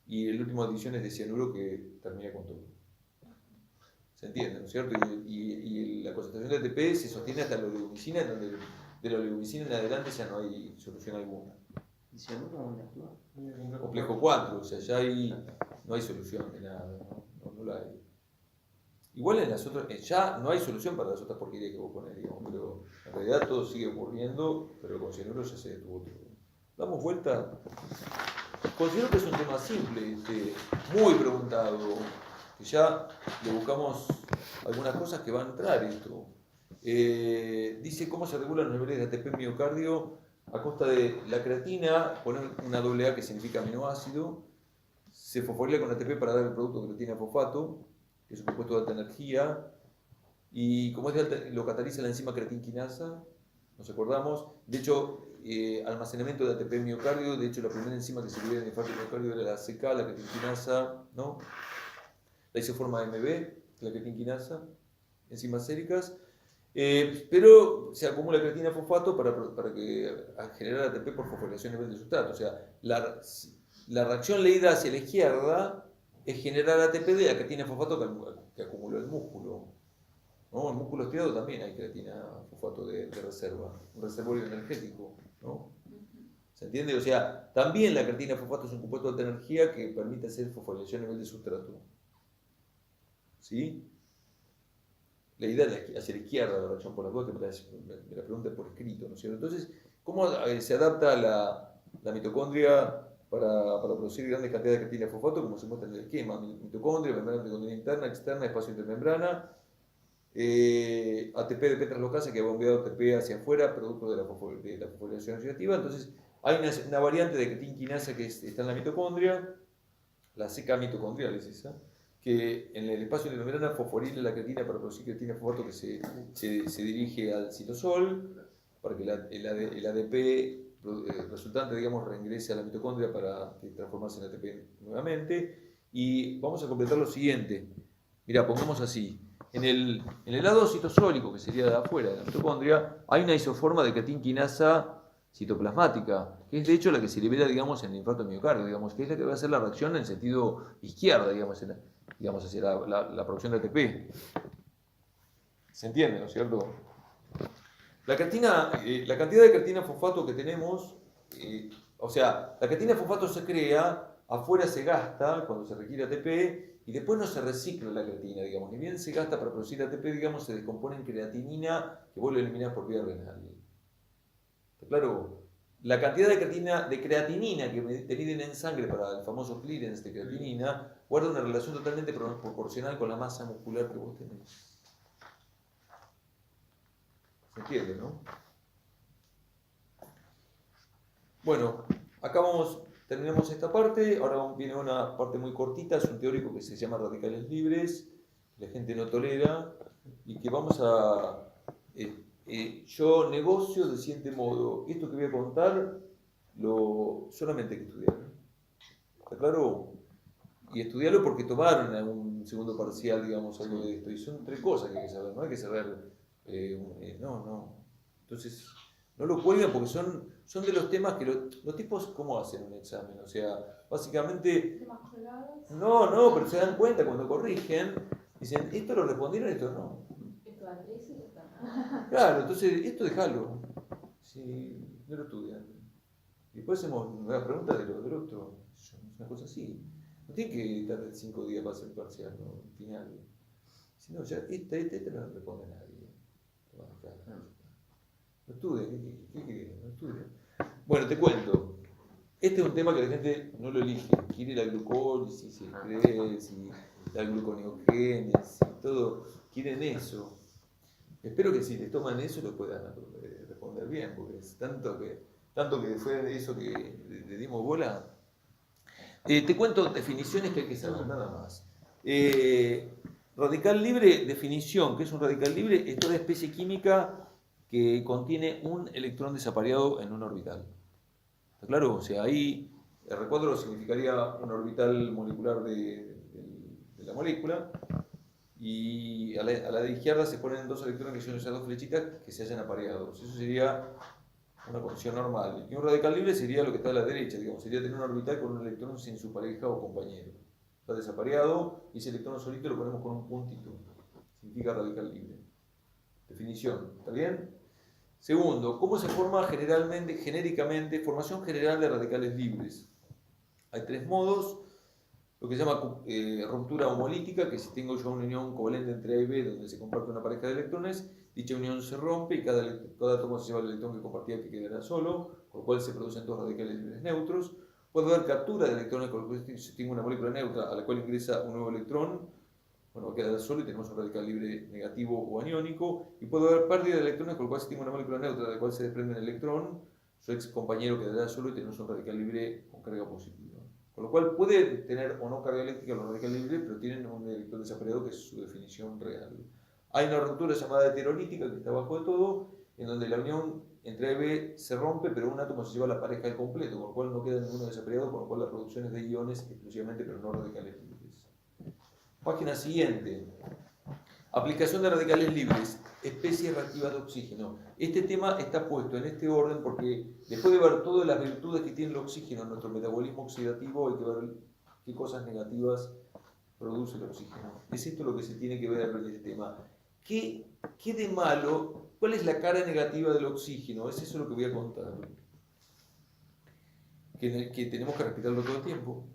[SPEAKER 1] Y el último adición es de cianuro, que termina con todo. ¿Se entiende, no es cierto? Y la concentración de ATP se sostiene hasta la oligomicina, en donde de la oligomicina en adelante ya no hay solución alguna.
[SPEAKER 4] ¿Y cianuro dónde actúa?
[SPEAKER 1] Complejo 4, o sea, ya no hay solución de nada, no la hay. Igual en las otras, ya no hay solución para las otras porquerías que vos ponés, digamos, pero en realidad todo sigue ocurriendo, pero con cianuro ya se detuvo todo. Damos vuelta. Considero que es un tema simple, muy preguntado, que ya le buscamos algunas cosas que va a entrar esto. Dice cómo se regulan los niveles de ATP en miocardio a costa de la creatina, poner una AA que significa aminoácido, se fosforila con ATP para dar el producto creatina-fosfato, que es un compuesto de alta energía, y como es de alta, lo cataliza la enzima creatinquinasa, nos acordamos. De hecho, almacenamiento de ATP en miocardio, de hecho la primera enzima que se libera en el infarto de miocardio era la CK, la creatinquinasa, ¿no? La isoforma MB, la creatinquinasa, enzimas séricas. Pero se acumula creatina fosfato para generar ATP por fosforilación a nivel de sustrato. O sea, la reacción leída hacia la izquierda es generar ATP de la creatina fosfato que acumuló el músculo. ¿No? El músculo estirado también hay creatina fosfato de reserva, un reservorio energético. ¿No? ¿Se entiende? O sea, también la creatina fosfato es un compuesto de alta energía que permite hacer fosforilación a nivel de sustrato. ¿Sí? Leída hacia la izquierda, la reacción por las dos, que me la pregunta por escrito, ¿no es cierto? Entonces, ¿cómo se adapta la mitocondria para producir grandes cantidades de creatina fosfato, como se muestra en el esquema? Mitocondria, membrana mitocondrial interna, externa, espacio intermembrana, ATP de petraslocasa que ha bombeado ATP hacia afuera, producto de la fosforilación oxidativa. Entonces, hay una variante de creatinquinasa que está en la mitocondria, la CK mitocondrial es esa, que en el espacio de la membrana fosforila la creatina para producir creatina fosfato que se dirige al citosol para que el ADP resultante, digamos, reingrese a la mitocondria para transformarse en ATP nuevamente. Y vamos a completar lo siguiente. Mirá, pongamos así. En el lado citosólico, que sería de afuera de la mitocondria, hay una isoforma de creatinquinasa citoplasmática, que es de hecho la que se libera, digamos, en el infarto de miocardio, digamos, que es la que va a hacer la reacción en sentido izquierda, digamos, hacia la producción de ATP. ¿Se entiende, no es cierto? La cantidad de creatina fosfato que tenemos, o sea, la creatina fosfato se crea, afuera se gasta cuando se requiere ATP, y después no se recicla la creatina, digamos, ni bien se gasta para producir ATP, digamos, se descompone en creatinina que vos lo eliminás por vía renal. ¿Está claro? La cantidad de creatinina que te miden en sangre para el famoso clearance de creatinina guarda una relación totalmente proporcional con la masa muscular que vos tenés. ¿Se entiende, no? Bueno, acá terminamos esta parte. Ahora viene una parte muy cortita, es un teórico que se llama radicales libres, que la gente no tolera, y que vamos a... yo negocio del siguiente modo. Esto que voy a contar solamente hay que estudiarlo. ¿Está claro? Y estudiarlo porque tomaron en un segundo parcial, digamos, algo de esto. Y son 3 cosas que hay que saber, no hay que saber, no. Entonces, no lo cuelgan porque son de los temas que los tipos, ¿cómo hacen un examen? O sea, básicamente,
[SPEAKER 5] Temas colgados.
[SPEAKER 1] no, pero se dan cuenta cuando corrigen, dicen, esto lo respondieron, esto no.
[SPEAKER 5] Esto da 13 y esto no.
[SPEAKER 1] Claro, entonces, esto déjalo. Si no lo estudian. Y después hacemos nuevas preguntas del otro. Es una cosa así. No tiene que tardar 5 días para hacer parcial, ¿no? Final. Si no, ya este no responde a nadie. No estudien, ¿qué quieren? No estudien. Bueno, te cuento. Este es un tema que la gente no lo elige. Quiere la glucólisis, si la gluconeogénesis, todo. Quieren eso. Espero que si les toman eso lo puedan responder bien, porque es tanto que fue de eso que le dimos bola. Te cuento definiciones que hay que saber, nada más. Radical libre, definición, ¿qué es un radical libre? Es toda especie química que contiene un electrón desapareado en un orbital. ¿Está claro? O sea, ahí el recuadro significaría un orbital molecular de la molécula, y a la de izquierda se ponen 2 electrones que son esas 2 flechitas que se hayan apareados. Eso sería una condición normal. Y un radical libre sería lo que está a la derecha, digamos, sería tener un orbital con un electrón sin su pareja o compañero. Está desapareado y ese electrón solito lo ponemos con un puntito. Significa radical libre. Definición, ¿está bien? Segundo, ¿cómo se forma genéricamente, formación general de radicales libres? Hay 3 modos. Lo que se llama ruptura homolítica, que si tengo yo una unión covalente entre A y B donde se comparte una pareja de electrones, dicha unión se rompe y cada átomo se lleva el electrón que compartía, que quedará solo, con lo cual se producen 2 radicales libres neutros. Puede haber captura de electrones, con lo cual si tengo una molécula neutra a la cual ingresa un nuevo electrón, bueno, quedará solo y tenemos un radical libre negativo o aniónico. Y puede haber pérdida de electrones, con lo cual si tengo una molécula neutra de la cual se desprende un electrón, su ex compañero quedará solo y tenemos un radical libre con carga positiva. Con lo cual puede tener o no carga eléctrica los radicales libres, pero tienen un electrón desapareado que es su definición real. Hay una ruptura llamada heterolítica que está abajo de todo, en donde la unión entre A y B se rompe, pero un átomo se lleva la pareja al completo, con lo cual no queda ninguno desapareado, con lo cual la producción es de iones exclusivamente, pero no radicales libres. Página siguiente. Aplicación de radicales libres, especies reactivas de oxígeno. Este tema está puesto en este orden porque después de ver todas las virtudes que tiene el oxígeno en nuestro metabolismo oxidativo, hay que ver qué cosas negativas produce el oxígeno. Es esto lo que se tiene que ver en este tema. ¿Qué de malo? ¿Cuál es la cara negativa del oxígeno? Es eso lo que voy a contar. Que tenemos que respirarlo todo el tiempo.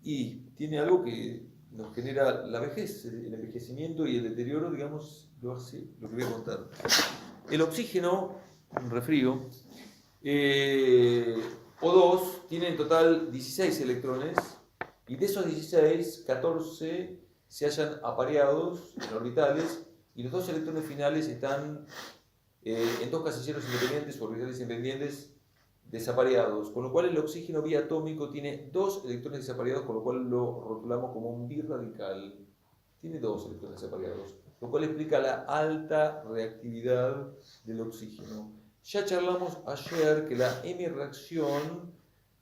[SPEAKER 1] Y tiene algo que nos genera la vejez, el envejecimiento y el deterioro, digamos, lo hace lo que voy a contar. El oxígeno, un resfrío, O2, tiene en total 16 electrones, y de esos 16, 14 se hallan apareados en orbitales, y los 2 electrones finales están en 2 casilleros independientes o orbitales independientes desapareados, con lo cual el oxígeno biatómico tiene 2 electrones desapareados, con lo cual lo rotulamos como un birradical. Tiene 2 electrones desapareados, lo cual explica la alta reactividad del oxígeno. Ya charlamos ayer que la M-reacción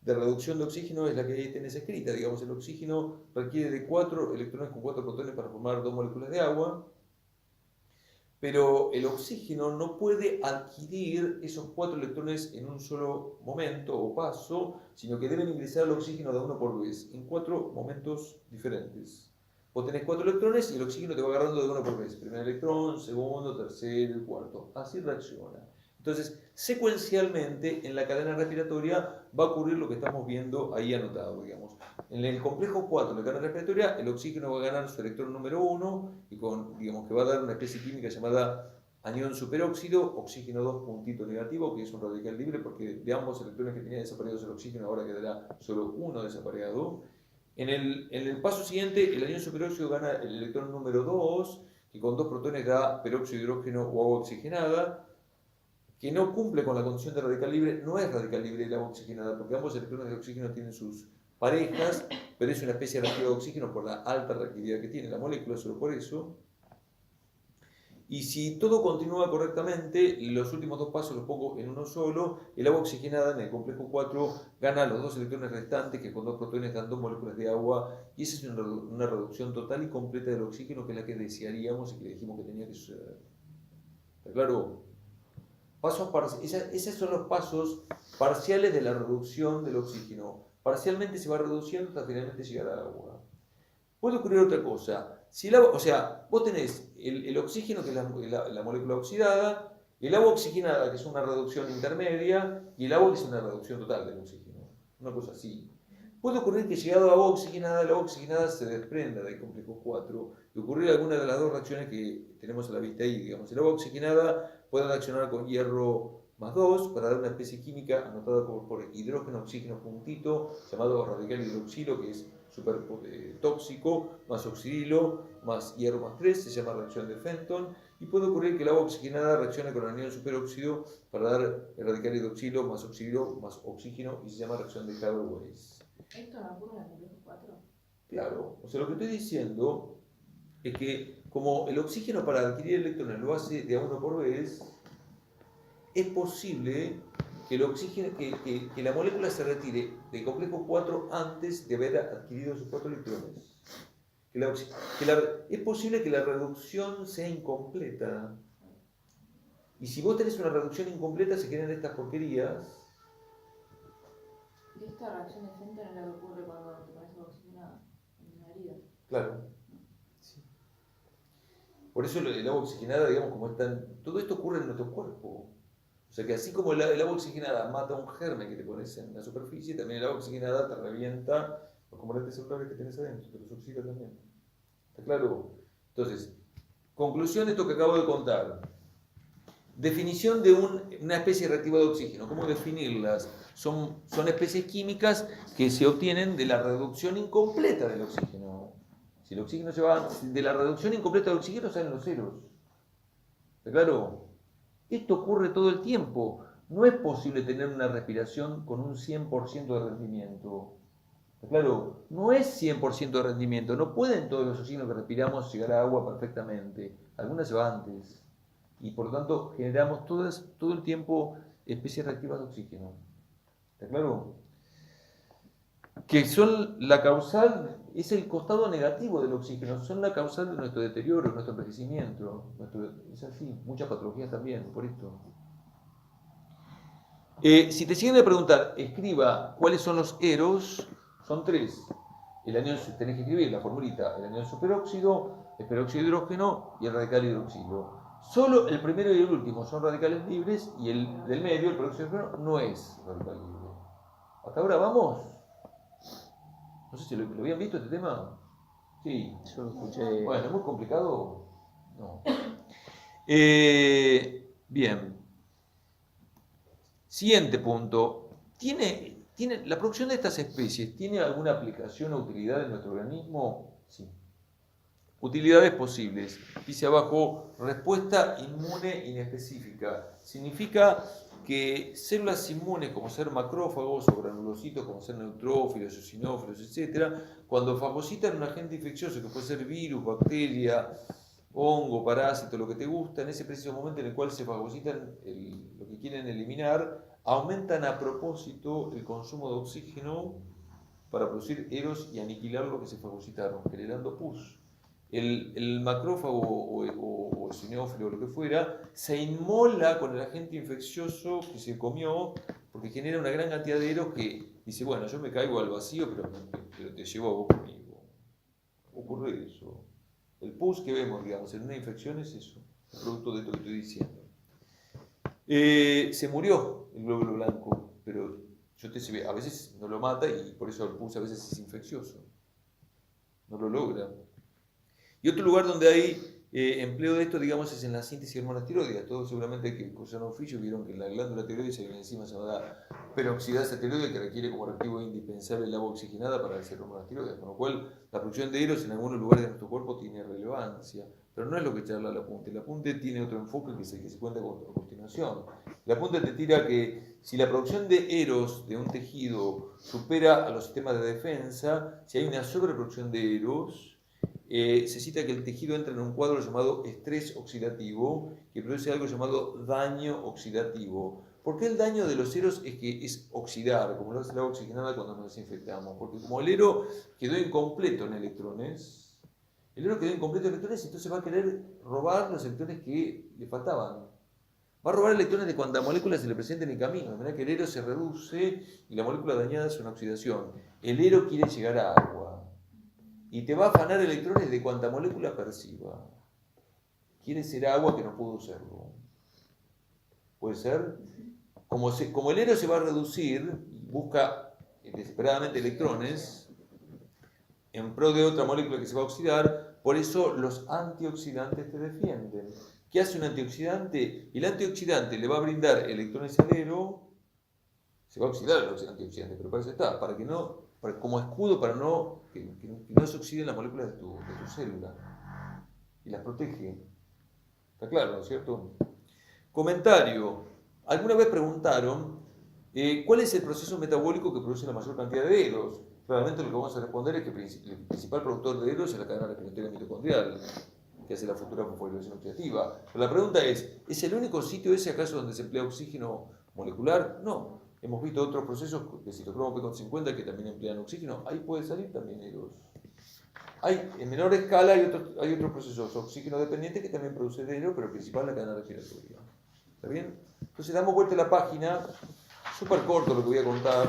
[SPEAKER 1] de reducción de oxígeno es la que ahí tenés escrita. Digamos, el oxígeno requiere de 4 electrones con 4 protones para formar 2 moléculas de agua. Pero el oxígeno no puede adquirir esos 4 electrones en un solo momento o paso, sino que deben ingresar al oxígeno de uno por vez, en 4 momentos diferentes. Vos tenés 4 electrones y el oxígeno te va agarrando de uno por vez. Primer electrón, segundo, tercero y cuarto. Así reacciona. Entonces, secuencialmente, en la cadena respiratoria va a ocurrir lo que estamos viendo ahí anotado, digamos. En el complejo 4 de la cadena respiratoria, el oxígeno va a ganar su electrón número 1 y digamos que va a dar una especie química llamada anión superóxido, oxígeno 2 puntito negativo, que es un radical libre porque de ambos electrones que tenía desapareados el oxígeno ahora quedará solo uno desapareado. En el paso siguiente, el anión superóxido gana el electrón número 2, que con 2 protones da peróxido de hidrógeno o agua oxigenada, que no cumple con la condición de radical libre. No es radical libre el agua oxigenada, porque ambos electrones de oxígeno tienen sus parejas, pero es una especie reactiva de oxígeno por la alta reactividad que tiene la molécula, solo por eso. Y si todo continúa correctamente, los últimos dos pasos los pongo en uno solo. El agua oxigenada en el complejo 4 gana los 2 electrones restantes, que con 2 protones dan 2 moléculas de agua. Y esa es una reducción total y completa del oxígeno, que es la que desearíamos y que le dijimos que tenía que suceder. ¿Está claro? Esos son los pasos parciales de la reducción del oxígeno. Parcialmente se va reduciendo hasta finalmente llegar al agua. Puede ocurrir otra cosa. Si el agua, o sea, vos tenés el oxígeno, que es la molécula oxidada, el agua oxigenada, que es una reducción intermedia, y el agua, que es una reducción total del oxígeno. Una cosa así. Puede ocurrir que llegado a agua oxigenada se desprenda del complejo 4 y ocurrir alguna de las dos reacciones que tenemos a la vista ahí. Digamos, el agua oxigenada puede reaccionar con hierro más 2 para dar una especie química anotada por hidrógeno, oxígeno puntito, llamado radical hidroxilo, que es súper tóxico, más oxidilo, más hierro más 3, se llama reacción de Fenton. Y puede ocurrir que el agua oxigenada reaccione con el anión superóxido para dar el radical hidroxilo más oxidilo más oxígeno y se llama reacción de Haber-Weiss.
[SPEAKER 5] ¿Esto no ocurre en el complejo 4?
[SPEAKER 1] Claro, o sea, lo que estoy diciendo es que como el oxígeno para adquirir electrones lo hace de a uno por vez, es posible que el oxígeno, que la molécula se retire del complejo 4 antes de haber adquirido sus 4 electrones. Es posible que la reducción sea incompleta. Y si vos tenés una reducción incompleta, se generan estas porquerías.
[SPEAKER 5] ¿Y esta reacción de Fenton es la que ocurre cuando te pones agua oxigenada en una herida?
[SPEAKER 1] Claro. Sí. Por eso el agua oxigenada, digamos, como todo esto ocurre en nuestro cuerpo. O sea que así como el agua oxigenada mata un germen que te pones en la superficie, también el agua oxigenada te revienta los componentes celulares que tienes adentro, te los oxida también. ¿Está claro? Entonces, conclusión de esto que acabo de contar. Definición de una especie reactiva de oxígeno. ¿Cómo definirlas? Son especies químicas que se obtienen de la reducción incompleta del oxígeno. Si el oxígeno se va de la reducción incompleta del oxígeno, salen los ceros. ¿Está claro? Esto ocurre todo el tiempo. No es posible tener una respiración con un 100% de rendimiento. ¿Está claro? No es 100% de rendimiento. No pueden todos los oxígenos que respiramos llegar a agua perfectamente. Algunas se van antes. Y por lo tanto generamos todo el tiempo especies reactivas de oxígeno. ¿Está claro? Que son la causal, es el costado negativo del oxígeno, son la causal de nuestro deterioro, nuestro envejecimiento. Es así, muchas patologías también, por esto. Si te siguen a preguntar, escriba cuáles son los eros, son 3. El anión, tenés que escribir la formulita, el anión superóxido, el peróxido de hidrógeno y el radical hidroxilo. Solo el primero y el último son radicales libres y el del medio, el peróxido de hidrógeno, no es radical libre. ¿Hasta ahora vamos? No sé si lo habían visto este tema. Sí.
[SPEAKER 4] Yo lo escuché.
[SPEAKER 1] Bueno, ¿es muy complicado? No. Bien. Siguiente punto. ¿La producción de estas especies tiene alguna aplicación o utilidad en nuestro organismo? Sí. Utilidades posibles. Dice abajo, respuesta inmune inespecífica. Significa que células inmunes como ser macrófagos o granulocitos como ser neutrófilos, eosinófilos, etc., cuando fagocitan un agente infeccioso que puede ser virus, bacteria, hongo, parásito, lo que te gusta, en ese preciso momento en el cual se fagocitan lo que quieren eliminar, aumentan a propósito el consumo de oxígeno para producir eros y aniquilar lo que se fagocitaron, generando pus. El macrófago o eosinófilo o lo que fuera se inmola con el agente infeccioso que se comió porque genera una gran cantidad de eros que dice, bueno, yo me caigo al vacío, pero te llevo a vos conmigo. Ocurre eso. El pus que vemos, digamos, en una infección es eso, el producto de esto que estoy diciendo. Se murió el glóbulo blanco, pero a veces no lo mata y por eso el pus a veces es infeccioso. No lo logra. Y otro lugar donde hay empleo de esto, digamos, es en la síntesis de hormonas tiroides. Todos seguramente que cursaron oficio vieron que en la glándula tiroides hay una enzima llamada peroxidasa tiroide que requiere como reactivo indispensable el agua oxigenada para hacer hormonas tiroides. Con lo cual, la producción de eros en algunos lugares de nuestro cuerpo tiene relevancia. Pero no es lo que charla el apunte. El apunte tiene otro enfoque que se cuenta a continuación. El apunte te tira que si la producción de eros de un tejido supera a los sistemas de defensa, si hay una sobreproducción de eros, se cita que el tejido entra en un cuadro llamado estrés oxidativo, que produce algo llamado daño oxidativo. ¿Por qué el daño de los eros es que es oxidar, como lo hace el agua oxigenada cuando nos desinfectamos? Porque como el ero quedó incompleto en electrones, entonces va a querer robar los electrones que le faltaban. Va a robar electrones de cuando la molécula se le presenta en el camino, de manera que el ero se reduce y la molécula dañada es una oxidación. El ero quiere llegar a agua y te va a afanar electrones de cuanta molécula perciba. Quiere ser agua que no pudo serlo. ¿Puede ser? Como el ero se va a reducir, busca desesperadamente electrones en pro de otra molécula que se va a oxidar, por eso los antioxidantes te defienden. ¿Qué hace un antioxidante? El antioxidante le va a brindar electrones al ero, se va a oxidar el antioxidante, pero para eso está, como escudo para que no se oxiden las moléculas de tu célula y las protege. ¿Está claro, no es cierto? Comentario. Alguna vez preguntaron ¿cuál es el proceso metabólico que produce la mayor cantidad de eros? Claramente lo que vamos a responder es que el principal productor de eros es la cadena respiratoria mitocondrial, que hace la futura fosforilación oxidativa. Pero la pregunta ¿es el único sitio ese acaso donde se emplea oxígeno molecular? No. Hemos visto otros procesos de citocromo P50 que también emplean oxígeno. Ahí puede salir también eros. En menor escala hay otros procesos oxígeno dependientes que también producen eros, pero el principal es la cadena respiratoria. ¿Está bien? Entonces damos vuelta a la página. Súper corto lo que voy a contar.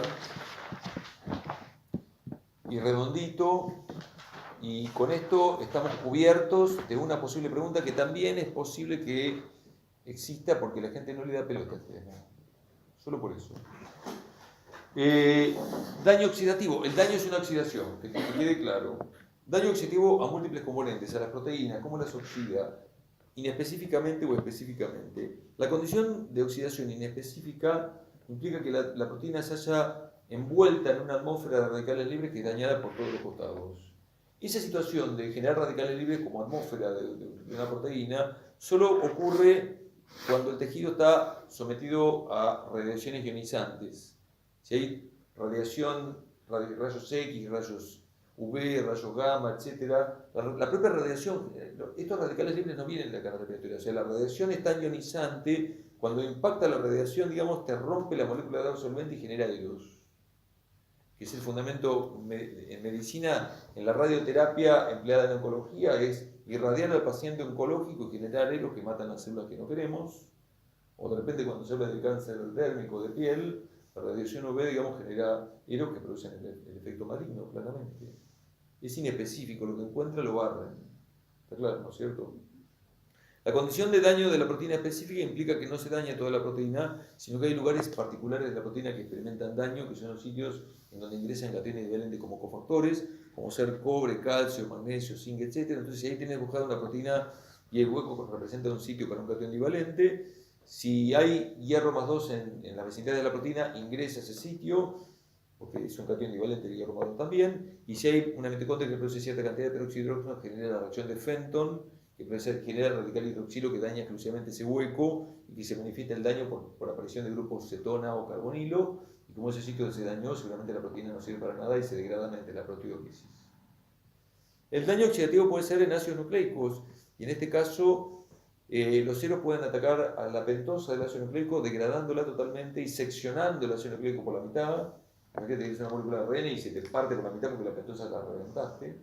[SPEAKER 1] Y redondito. Y con esto estamos cubiertos de una posible pregunta que también es posible que exista porque la gente no le da pelota a este tema. Solo por eso. Daño oxidativo. El daño es una oxidación, que quede claro. Daño oxidativo a múltiples componentes, a las proteínas, ¿cómo las oxida? Inespecíficamente o específicamente. La condición de oxidación inespecífica implica que la proteína se haya envuelta en una atmósfera de radicales libres que es dañada por todos los costados. Esa situación de generar radicales libres como atmósfera de una proteína solo ocurre cuando el tejido está sometido a radiaciones ionizantes. Si hay radiación, rayos X, rayos UV, rayos gamma, etc. La propia radiación, estos radicales libres no vienen de la cadena respiratoria, o sea, la radiación es tan ionizante, cuando impacta la radiación, digamos, te rompe la molécula de agua solvente y genera eros, que es el fundamento en medicina, en la radioterapia empleada en oncología, es irradiar al paciente oncológico y generar eros que matan las células que no queremos, o de repente cuando se habla del cáncer dérmico de piel, la radiación UV, digamos, genera eros que producen el efecto maligno, claramente. Es inespecífico, lo que encuentra lo barren. Está claro, ¿no es cierto? La condición de daño de la proteína específica implica que no se daña toda la proteína, sino que hay lugares particulares de la proteína que experimentan daño, que son los sitios en donde ingresan cationes divalentes como cofactores, como ser cobre, calcio, magnesio, zinc, etc. Entonces, si ahí tienes buscado una proteína y el hueco representa un sitio para un catión divalente, si hay hierro más 2 en la vecindad de la proteína, ingresa a ese sitio, porque es un catión divalente de hierro más 2 también, y si hay una mitocondria que produce cierta cantidad de peróxido de hidrógeno, genera la reacción de Fenton, que genera el radical hidroxilo que daña exclusivamente ese hueco y que se manifiesta el daño por aparición de grupos cetona o carbonilo, y como ese sitio se dañó, seguramente la proteína no sirve para nada y se degrada mediante la proteólisis. El daño oxidativo puede ser en ácidos nucleicos, y en este caso los eros pueden atacar a la pentosa del ácido nucleico, degradándola totalmente y seccionando el ácido nucleico por la mitad. Imagínate que es una molécula de ARN y se te parte por la mitad porque la pentosa la reventaste.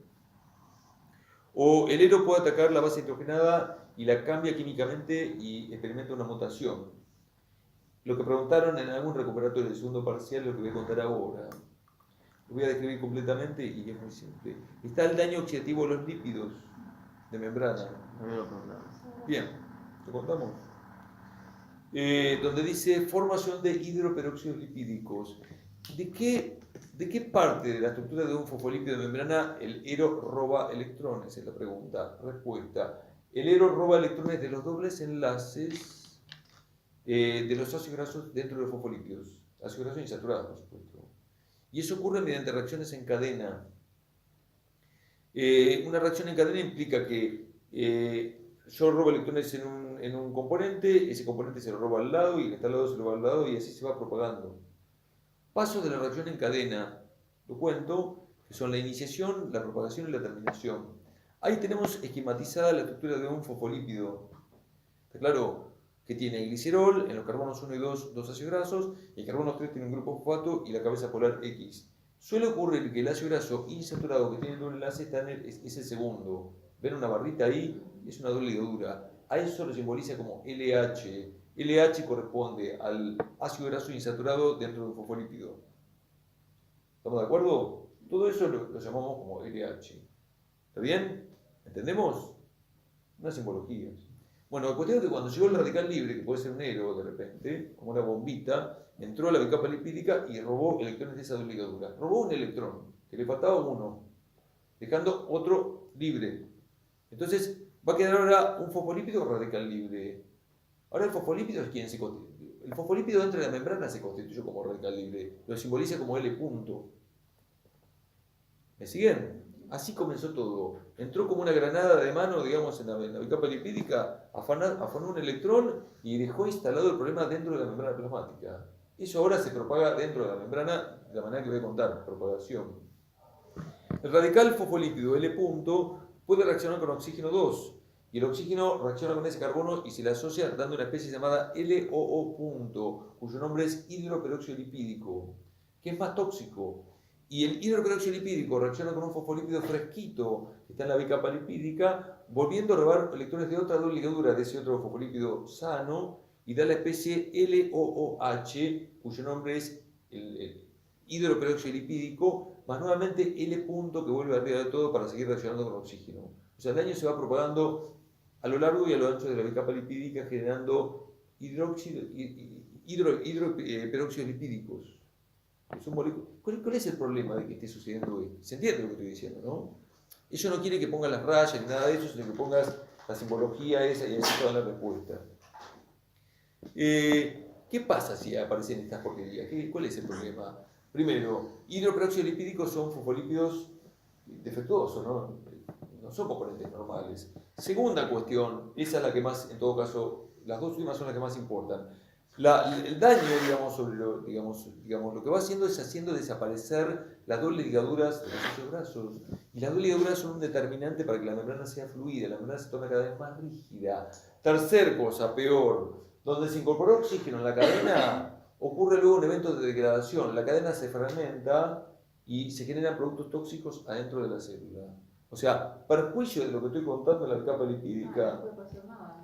[SPEAKER 1] O el ero puede atacar la base hidrogenada y la cambia químicamente y experimenta una mutación. Lo que preguntaron en algún recuperatorio del segundo parcial, lo que voy a contar ahora. Lo voy a describir completamente y es muy simple. Está el daño oxidativo de los lípidos de membrana. Bien, ¿lo contamos? Donde dice formación de hidroperóxidos lipídicos. ¿De qué parte de la estructura de un fosfolípido de membrana el ero roba electrones? Es la pregunta. Respuesta. El ero roba electrones de los dobles enlaces de los ácidos grasos dentro de los fosfolípidos. Ácidos grasos insaturados, por supuesto. Y eso ocurre mediante reacciones en cadena. Una reacción en cadena implica que yo robo electrones en un componente, ese componente se lo roba al lado y el que está al lado se lo roba al lado y así se va propagando. Pasos de la reacción en cadena, lo cuento, que son la iniciación, la propagación y la terminación. Ahí tenemos esquematizada la estructura de un fosfolípido. ¿Está claro? Que tiene glicerol, en los carbonos 1 y 2, dos ácidos grasos, y el carbono 3 tiene un grupo fosfato y la cabeza polar X. Suele ocurrir que el ácido graso insaturado que tiene el doble enlace es el segundo. ¿Ven una barrita ahí? Es una doble ligadura. A eso lo simboliza como LH. LH corresponde al ácido graso insaturado dentro de un fosfolípido. ¿Estamos de acuerdo? Todo eso lo llamamos como LH. ¿Está bien? ¿Entendemos? Una simbología. Bueno, la cuestión es que cuando llegó el radical libre, que puede ser un ero de repente, como una bombita, entró a la bicapa lipídica y robó electrones de esa doble ligadura. Robó un electrón, que le faltaba uno, dejando otro libre. Entonces, va a quedar ahora un fosfolípido radical libre. Ahora el fosfolípido es quien se constituye. El fosfolípido dentro de la membrana se constituyó como radical libre. Lo simboliza como L punto. ¿Me siguen? Así comenzó todo. Entró como una granada de mano, digamos, en la bicapa lipídica, afanó un electrón y dejó instalado el problema dentro de la membrana plasmática. Eso ahora se propaga dentro de la membrana de la manera que voy a contar, propagación. El radical fosfolípido L punto puede reaccionar con oxígeno 2 y el oxígeno reacciona con ese carbono y se le asocia dando una especie llamada LOO punto, cuyo nombre es hidroperóxido lipídico, que es más tóxico. Y el hidroperóxido lipídico reacciona con un fosfolípido fresquito que está en la bicapa lipídica, volviendo a robar electrones de otra doble ligadura de ese otro fosfolípido sano y da la especie LOOH, cuyo nombre es el hidroperóxido lipídico, más nuevamente L punto que vuelve arriba de todo para seguir reaccionando con oxígeno. O sea, el daño se va propagando a lo largo y a lo ancho de la bicapa lipídica generando hidroperóxidos lipídicos. ¿Cuál es el problema de que esté sucediendo esto? ¿Se entiende lo que estoy diciendo, no? Eso no quiere que pongas las rayas ni nada de eso, sino que pongas la simbología esa y así te dan la respuesta. ¿Qué pasa si aparecen estas porquerías? ¿Cuál es el problema? Primero, hidroperóxidos lipídicos son fosfolípidos defectuosos, ¿no? No son componentes normales. Segunda cuestión, esa es la que más, en todo caso, las dos últimas son las que más importan. El daño, digamos, sobre lo que va haciendo es haciendo desaparecer las dobles ligaduras de los ácidos grasos. Y las dobles ligaduras son un determinante para que la membrana sea fluida, la membrana se torna cada vez más rígida. Tercer cosa, peor, donde se incorporó oxígeno en la cadena, ocurre luego un evento de degradación. La cadena se fragmenta y se generan productos tóxicos adentro de la célula. O sea, perjuicio de lo que estoy contando en la capa lipídica.
[SPEAKER 5] No puede pasar nada.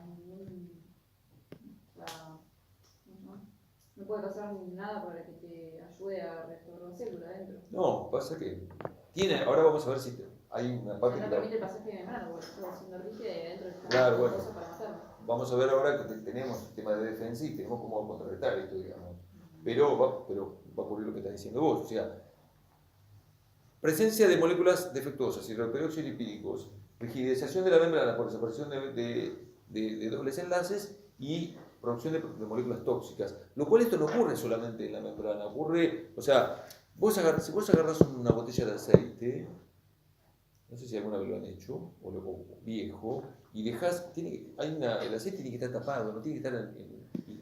[SPEAKER 5] No puede pasar nada para que te ayude a restaurar la célula adentro.
[SPEAKER 1] No, pasa que tiene. Ahora vamos a ver si hay una parte.
[SPEAKER 5] No permite el pasaje de membrana porque está haciendo rígida y adentro está
[SPEAKER 1] claro, bueno.
[SPEAKER 5] cosa para matarlo.
[SPEAKER 1] Vamos a ver ahora que tenemos el tema de defensa y tenemos cómo contrarrestar esto, digamos. Pero va a ocurrir lo que estás diciendo vos. O sea, presencia de moléculas defectuosas, hidroperóxidos lipídicos, rigidización de la membrana por desaparición de dobles enlaces y producción de moléculas tóxicas. Lo cual esto no ocurre solamente en la membrana, ocurre, o sea, si vos agarras una botella de aceite, no sé si alguna vez lo han hecho, o viejo, y dejás, el aceite tiene que estar tapado, no tiene que estar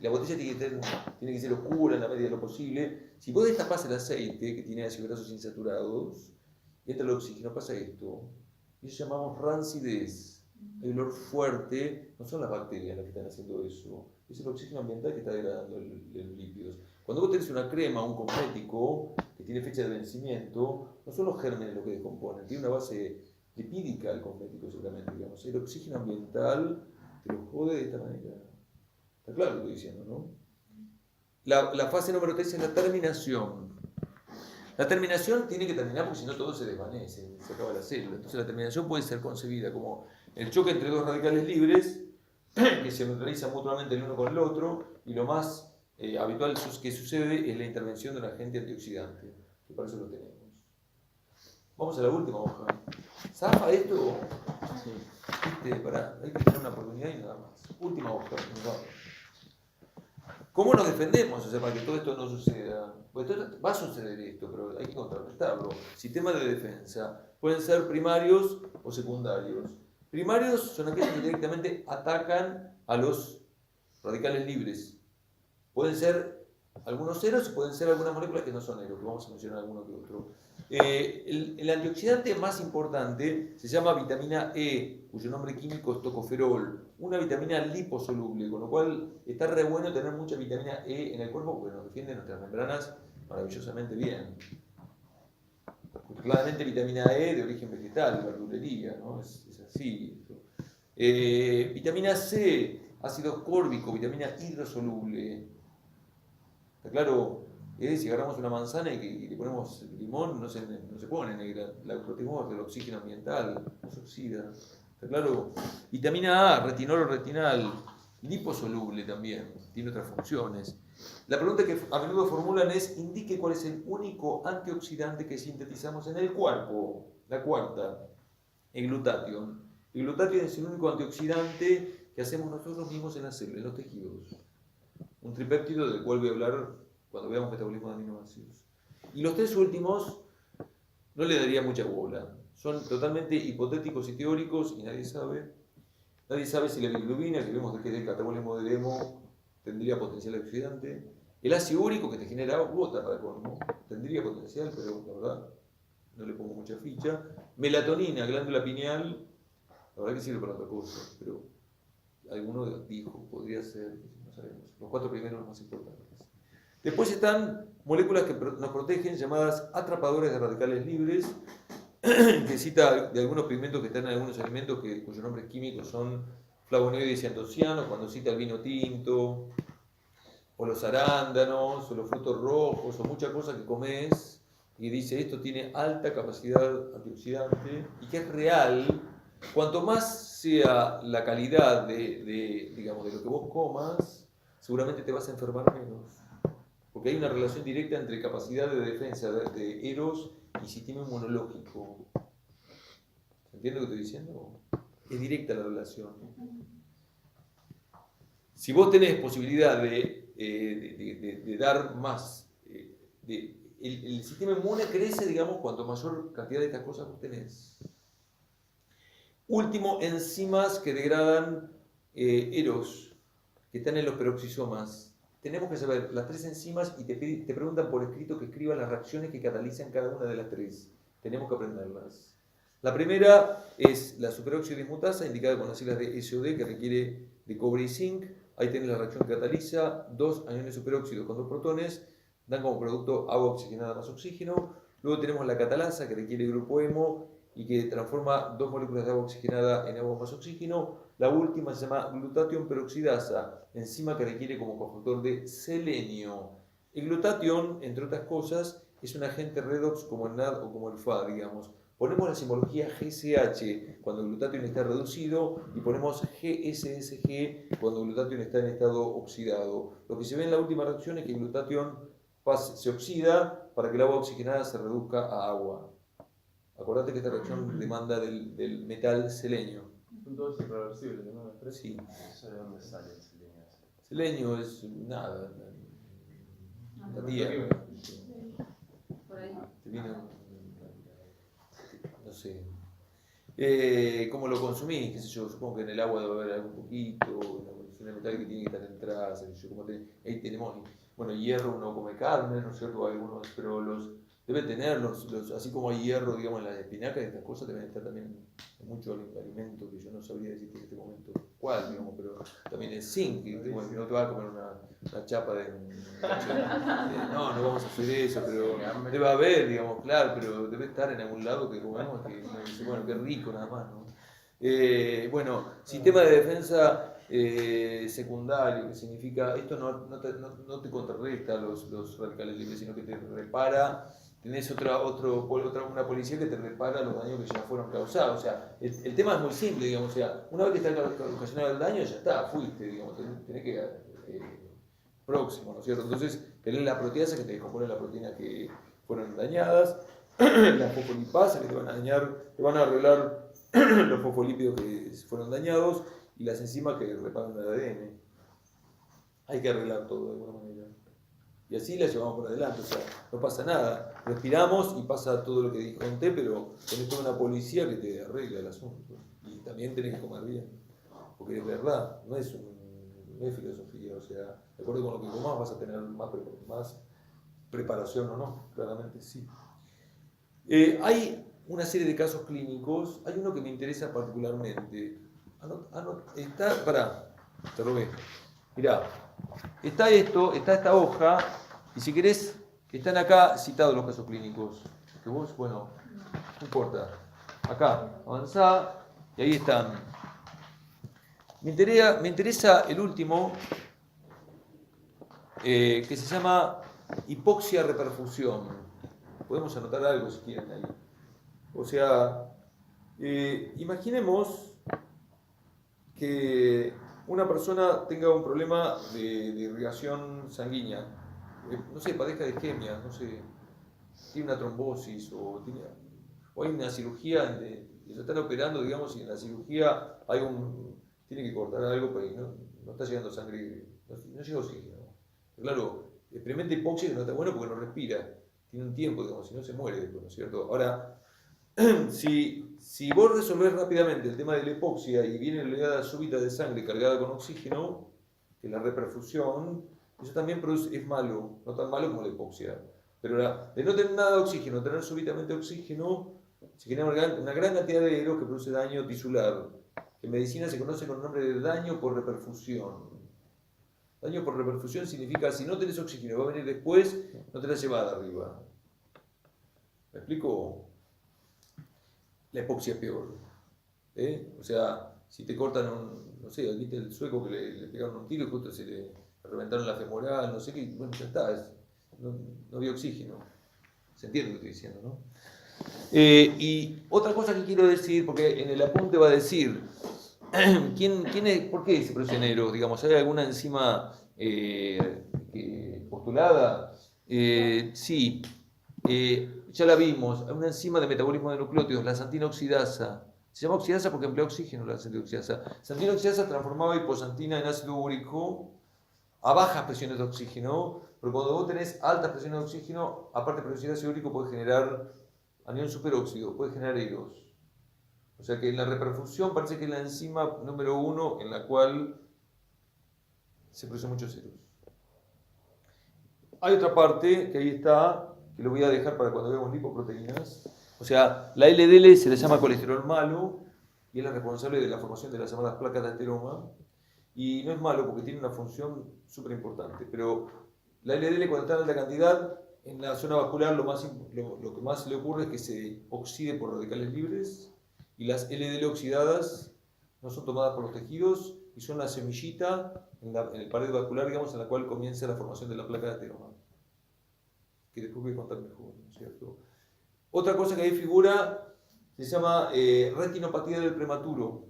[SPEAKER 1] la botella tiene que ser oscura en la medida de lo posible. Si vos destapás el aceite, que tiene ácidos grasos insaturados, y entra el oxígeno, pasa esto. Y eso llamamos rancidez. El olor fuerte, no son las bacterias las que están haciendo eso, es el oxígeno ambiental que está degradando los lípidos. Cuando vos tenés una crema, un cosmético, que tiene fecha de vencimiento, no son los gérmenes los que descomponen, tiene una base lipídica el cosmético seguramente, digamos. El oxígeno ambiental te lo jode de esta manera. Está claro lo que estoy diciendo, ¿no? La fase número 3 es la terminación. La terminación tiene que terminar porque si no todo se desvanece, se acaba la célula. Entonces la terminación puede ser concebida como el choque entre dos radicales libres que se neutralizan mutuamente el uno con el otro, y lo más habitual que sucede es la intervención de un agente antioxidante, que para eso lo tenemos. Vamos a la última hoja. ¿Zafa esto? Sí. Hay que tener una oportunidad y nada más. Última hoja. ¿Cómo nos defendemos? O sea, para que todo esto no suceda. Pues va a suceder esto, pero hay que contrarrestarlo. Sistemas de defensa pueden ser primarios o secundarios. Primarios son aquellos que directamente atacan a los radicales libres. Pueden ser algunos ceros y pueden ser algunas moléculas que no son ceros, que vamos a mencionar alguno que otro. El antioxidante más importante se llama vitamina E, cuyo nombre químico es tocoferol, una vitamina liposoluble, con lo cual está re bueno tener mucha vitamina E en el cuerpo porque nos defiende nuestras membranas maravillosamente bien. Claramente vitamina E de origen vegetal, verdulería, ¿no? Es así. Vitamina C, ácido ascórbico, vitamina hidrosoluble. ¿Está claro? Si agarramos una manzana y le ponemos limón, no se pone negra, la protegemos del oxígeno ambiental, no se oxida. ¿Está claro? Vitamina A, retinol o retinal, liposoluble también, tiene otras funciones. La pregunta que a menudo formulan es: indique cuál es el único antioxidante que sintetizamos en el cuerpo. La cuarta, el glutatión. El glutatión es el único antioxidante que hacemos nosotros mismos en las células, en los tejidos. Un tripéptido del cual voy a hablar cuando veamos metabolismo de aminoácidos. Y los tres últimos no le daría mucha bola. Son totalmente hipotéticos y teóricos y nadie sabe. Nadie sabe si la bilirrubina, que vemos que es del catabolismo de Hemo, tendría potencial oxidante. El ácido úrico que te genera gota de colmo tendría potencial, pero la verdad no le pongo mucha ficha. Melatonina, glándula pineal, la verdad que sirve para otra cosa, pero alguno dijo, podría ser, no sabemos. Los cuatro primeros los más importantes. Después están moléculas que nos protegen, llamadas atrapadores de radicales libres, que cita de algunos pigmentos que están en algunos alimentos cuyos nombres químicos son flavonoides y antocianos, cuando cita el vino tinto, o los arándanos, o los frutos rojos, o muchas cosas que comes, y dice esto tiene alta capacidad antioxidante, y que es real. Cuanto más sea la calidad digamos, de lo que vos comas, seguramente te vas a enfermar menos. Porque hay una relación directa entre capacidad de defensa de Eros y sistema inmunológico. ¿Se entiende lo que estoy diciendo? Es directa la relación. Si vos tenés posibilidad de dar más, el sistema inmune crece, digamos, cuanto mayor cantidad de estas cosas vos tenés. Último, enzimas que degradan Eros, que están en los peroxisomas. Tenemos que saber las tres enzimas y te preguntan por escrito que escribas las reacciones que catalizan cada una de las tres. Tenemos que aprenderlas. La primera es la superóxido dismutasa, indicada con las siglas de SOD, que requiere de cobre y zinc. Ahí tenés la reacción que cataliza, dos aniones superóxidos con dos protones, dan como producto agua oxigenada más oxígeno. Luego tenemos la catalasa, que requiere grupo hemo y que transforma dos moléculas de agua oxigenada en agua más oxígeno. La última se llama glutatión peroxidasa, enzima que requiere como cofactor de selenio. El glutatión, entre otras cosas, es un agente redox como el NAD o como el FA, digamos. Ponemos la simbología GCH cuando el glutatión está reducido y ponemos GSSG cuando el glutatión está en estado oxidado. Lo que se ve en la última reacción es que el glutatión se oxida para que el agua oxigenada se reduzca a agua. Acordate que esta reacción demanda del metal selenio.
[SPEAKER 2] Son todos irreversibles, ¿no? Las tres.
[SPEAKER 1] Sí.
[SPEAKER 6] ¿Eso de dónde sale el selenio?
[SPEAKER 1] Selenio es nada. La
[SPEAKER 2] No,
[SPEAKER 1] tierra.
[SPEAKER 5] Por ahí.
[SPEAKER 1] Te viene no sé. ¿Cómo lo consumís? ¿Qué sé yo? Supongo que en el agua debe haber algún poquito, la condición de metal que tiene que estar en traza, ahí tenemos, bueno, hierro uno come carne, ¿no es cierto? Algunos, pero debe tener, así como hay hierro, digamos, en las espinacas y estas cosas, deben estar también en muchos alimentos que yo no sabría decirte en este momento cuál, digamos, pero también el zinc, que bueno, no te vas a comer una chapa de... no vamos a hacer eso, pero debe haber, digamos, claro, pero debe estar en algún lado que comamos, que uno dice, bueno, qué rico nada más, ¿no? Bueno, sistema de defensa secundario, que significa, esto no te contrarresta los radicales libres, sino que te repara. Tenés una policía que te repara los daños que ya fueron causados. O sea, el tema es muy simple, digamos. O sea, una vez que está ocasionado el daño, ya está, fuiste, digamos. Tenés que próximo, ¿no es cierto? Entonces, tenés la proteasa que te descompone la proteína que fueron dañadas, las fosfolipasas que te van a dañar, te van a arreglar los fosfolípidos que fueron dañados y las enzimas que reparan el ADN. Hay que arreglar todo de alguna manera. Y así la llevamos por adelante, o sea, no pasa nada. Respiramos y pasa todo lo que conté, pero tenés toda una policía que te arregla el asunto. Y también tenés que comer bien, porque es verdad, no es filosofía, o sea, de acuerdo con lo que comas vas a tener más preparación o no, claramente sí. Hay una serie de casos clínicos, hay uno que me interesa particularmente. Te robé. Mirá, está esto, está esta hoja, y si querés, están acá citados los casos clínicos. Que vos, bueno, no importa. Acá, avanzá, y ahí están. Me interesa el último, que se llama hipoxia reperfusión. Podemos anotar algo si quieren ahí. O sea, imaginemos que una persona tenga un problema de irrigación sanguínea, no sé, padezca de isquemia, no sé, tiene una trombosis o hay una cirugía, y lo están operando, digamos, y en la cirugía tiene que cortar algo, pero no está llegando sangre, no llega oxígeno. Claro, experimenta hipoxia que no está bueno porque no respira, tiene un tiempo, digamos, si no se muere después, ¿no es cierto? Ahora, si vos resolvés rápidamente el tema de la hipoxia y viene la oleada súbita de sangre cargada con oxígeno, que es la reperfusión, eso también es malo, no tan malo como la hipoxia. Pero de no tener nada de oxígeno, tener súbitamente oxígeno, se genera una gran cantidad de eros que produce daño tisular, que en medicina se conoce con el nombre de daño por reperfusión. Daño por reperfusión significa, si no tenés oxígeno, va a venir después, no te la llevas de arriba. ¿Me explico? La hipoxia es peor. O sea, si te cortan no sé, viste el sueco que le pegaron un tiro y justo se le reventaron la femoral, no sé qué, bueno, ya está, no había oxígeno. ¿Se entiende lo que estoy diciendo, no? Y otra cosa que quiero decir, porque en el apunte va a decir, ¿por qué se produce enero? Digamos, ¿hay alguna enzima postulada? Sí. Ya la vimos, hay una enzima de metabolismo de nucleótidos, la santina oxidasa. Se llama oxidasa porque emplea oxígeno la santina oxidasa. Santina oxidasa transformaba hiposantina en ácido úrico a bajas presiones de oxígeno, pero cuando vos tenés altas presiones de oxígeno, aparte de producir ácido úrico, puede generar anión superóxido, puede generar eros. O sea que en la reperfusión parece que es la enzima número 1 en la cual se producen muchos eros. Hay otra parte que ahí está, que lo voy a dejar para cuando veamos lipoproteínas. O sea, la LDL se le llama colesterol malo y es la responsable de la formación de las llamadas placas de ateroma. Y no es malo porque tiene una función súper importante. Pero la LDL, cuando está en alta cantidad, en la zona vascular lo que más le ocurre es que se oxide por radicales libres. Y las LDL oxidadas no son tomadas por los tejidos y son la semillita en el pared vascular, digamos, en la cual comienza la formación de la placa de ateroma, que después voy a contar mejor, ¿no es cierto? Otra cosa que ahí figura se llama retinopatía del prematuro.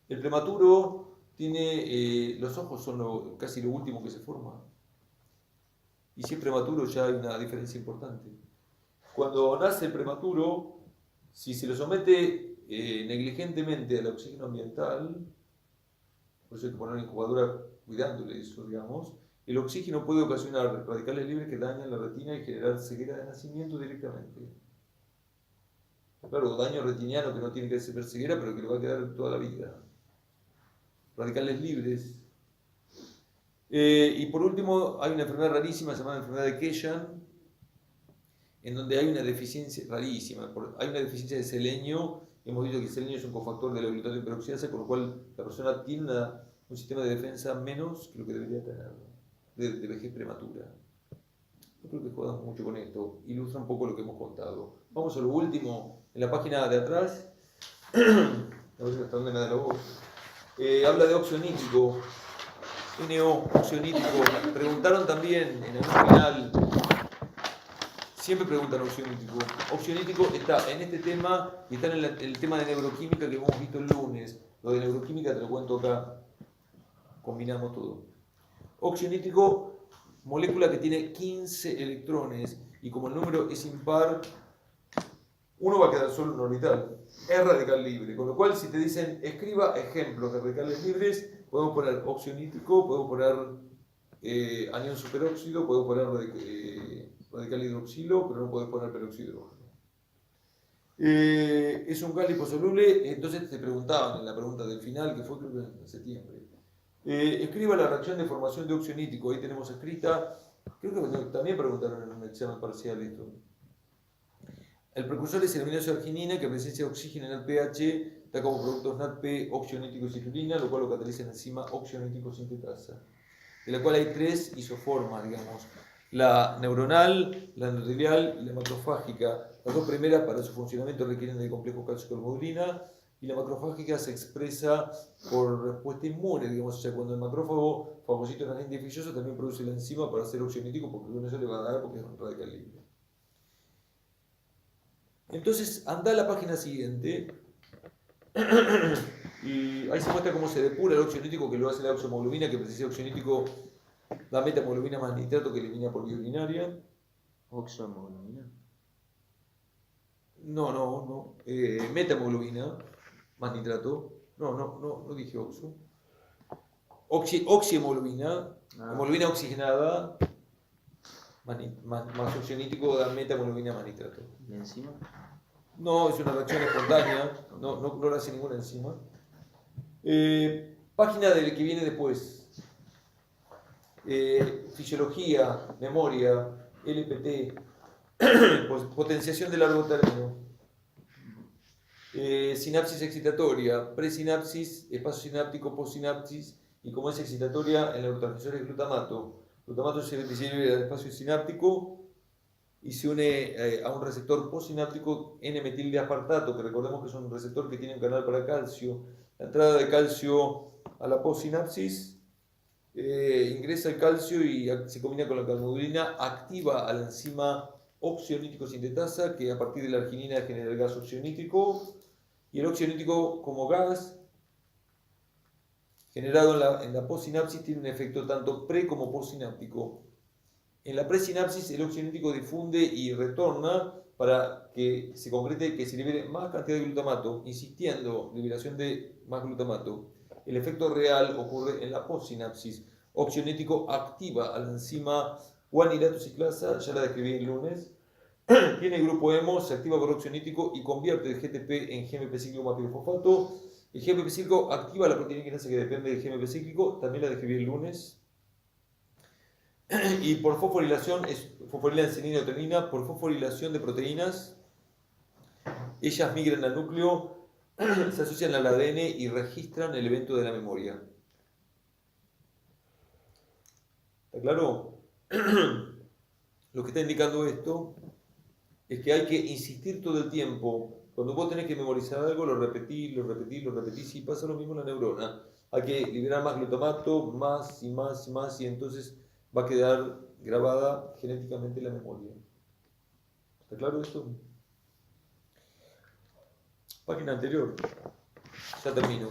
[SPEAKER 1] El prematuro tiene, los ojos son casi lo último que se forma. Y si es prematuro ya hay una diferencia importante. Cuando nace el prematuro, si se lo somete negligentemente al oxígeno ambiental, por eso hay que poner una incubadora cuidándole eso, digamos, el oxígeno puede ocasionar radicales libres que dañan la retina y generar ceguera de nacimiento directamente. Claro, daño retiniano que no tiene que ser ceguera, pero que le va a quedar toda la vida. Radicales libres. Y por último, hay una enfermedad rarísima llamada enfermedad de Kellan, en donde hay una deficiencia rarísima. Hay una deficiencia de selenio. Hemos dicho que el selenio es un cofactor de la glutatión peroxidasa, con lo cual la persona tiene un sistema de defensa menos que lo que debería tener, de vejez prematura. No creo que jodan mucho con esto. Ilustra un poco lo que hemos contado. Vamos a lo último. En la página de atrás, a ver si hasta dónde me da la voz. Habla de óxido nítrico. NO, óxido nítrico. Preguntaron también en el final. Siempre preguntan óxido nítrico. Óxido nítrico está en este tema y está en el tema de neuroquímica que hemos visto el lunes. Lo de neuroquímica te lo cuento acá. Combinamos todo. Óxido nítrico, molécula que tiene 15 electrones y como el número es impar, uno va a quedar solo en orbital. Es radical libre. Con lo cual, si te dicen escriba ejemplos de radicales libres, podemos poner óxido nítrico, podemos poner anión superóxido, podemos poner radical hidroxilo, pero no podés poner peróxido de hidrógeno. Es un gas liposoluble, entonces te preguntaban en la pregunta del final, que fue creo que en septiembre. Escriba la reacción de formación de óxido nítrico, ahí tenemos escrita, creo que también preguntaron en un examen parcial esto. El precursor es el aminoácido arginina, que presencia de oxígeno en el pH, da como productos NADP, óxido nítrico y citrulina, lo cual lo cataliza en la enzima óxido nítrico sintetasa, de la cual hay 3 isoformas, digamos. La neuronal, la endotelial y la macrofágica. Las 2 primeras para su funcionamiento requieren del complejo calcio-hemoglobina, y la macrofágica se expresa por respuesta inmune, digamos. O sea, cuando el macrófago fagocita un agente infeccioso, también produce la enzima para hacer óxido nítrico, porque uno se le va a dar porque es un radical libre. Entonces, anda a la página siguiente y ahí se muestra cómo se depura el óxido nítrico, que lo hace la oxohemoglobina, que precisa óxido nítrico, da metahemoglobina más nitrato que elimina por vía urinaria.
[SPEAKER 4] Oxohemoglobina.
[SPEAKER 1] No. Metahemoglobina más nitrato. No dije oxo. Oxihemoglobina, hemoglobina oxigenada, más óxido nítrico da metahemoglobina más nitrato.
[SPEAKER 4] ¿Y encima?
[SPEAKER 1] No, es una reacción espontánea, no lo hace ninguna enzima. Página del que viene después. Fisiología, memoria, LPT, potenciación de largo término, sinapsis excitatoria, presinapsis, espacio sináptico, postsinapsis, y como es excitatoria, en el neurotransmisor es glutamato. Glutamato se distribuye al espacio sináptico y se une a un receptor postsináptico N-metil de aspartato, que recordemos que es un receptor que tiene un canal para calcio. La entrada de calcio a la postsinapsis ingresa el calcio y se combina con la calmodulina, activa a la enzima óxido nítrico sintetasa, que a partir de la arginina genera el gas óxido nítrico, y el óxido nítrico como gas generado en la postsinapsis tiene un efecto tanto pre como postsináptico. En la presinapsis el óxido nítrico difunde y retorna para que se concrete que se libere más cantidad de glutamato, insistiendo liberación de más glutamato. El efecto real ocurre en la postsinapsis. Óxido nítrico activa a la enzima guanilato ciclasa, ya la describí el lunes. Tiene el grupo hemo, se activa por óxido nítrico y convierte el GTP en GMP cíclico más pirofosfato. El GMP cíclico activa la proteína quinasa que depende del GMP cíclico, también la describí el lunes. Y por fosforilación, es fosforila encinina o trenina, por fosforilación de proteínas, ellas migran al núcleo, se asocian al ADN y registran el evento de la memoria. ¿Está claro? Lo que está indicando esto es que hay que insistir todo el tiempo. Cuando vos tenés que memorizar algo, lo repetís, y pasa lo mismo en la neurona. Hay que liberar más glutamato, más, y entonces va a quedar grabada genéticamente la memoria. ¿Está claro esto? Página anterior. Ya termino.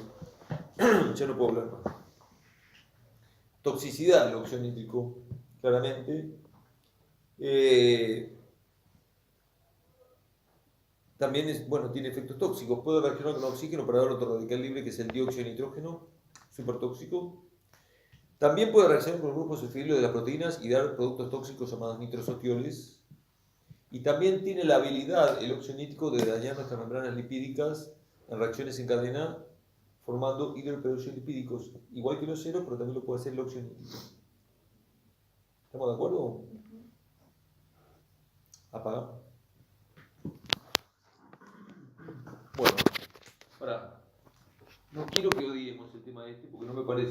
[SPEAKER 1] Ya no puedo hablar más. Toxicidad del óxido nítrico, claramente. También tiene efectos tóxicos. Puede reaccionar con oxígeno para dar otro radical libre, que es el dióxido de nitrógeno, súper tóxico. También puede reaccionar con el grupo sulfidilo de las proteínas y dar productos tóxicos llamados nitrosotioles. Y también tiene la habilidad, el óxido nítrico, de dañar nuestras membranas lipídicas en reacciones en cadena, formando hidroperóxidos lipídicos, igual que los ceros, pero también lo puede hacer el óxido nítrico. ¿Estamos de acuerdo? Apaga. Bueno, ahora, no quiero que odiemos el tema este porque no me parece.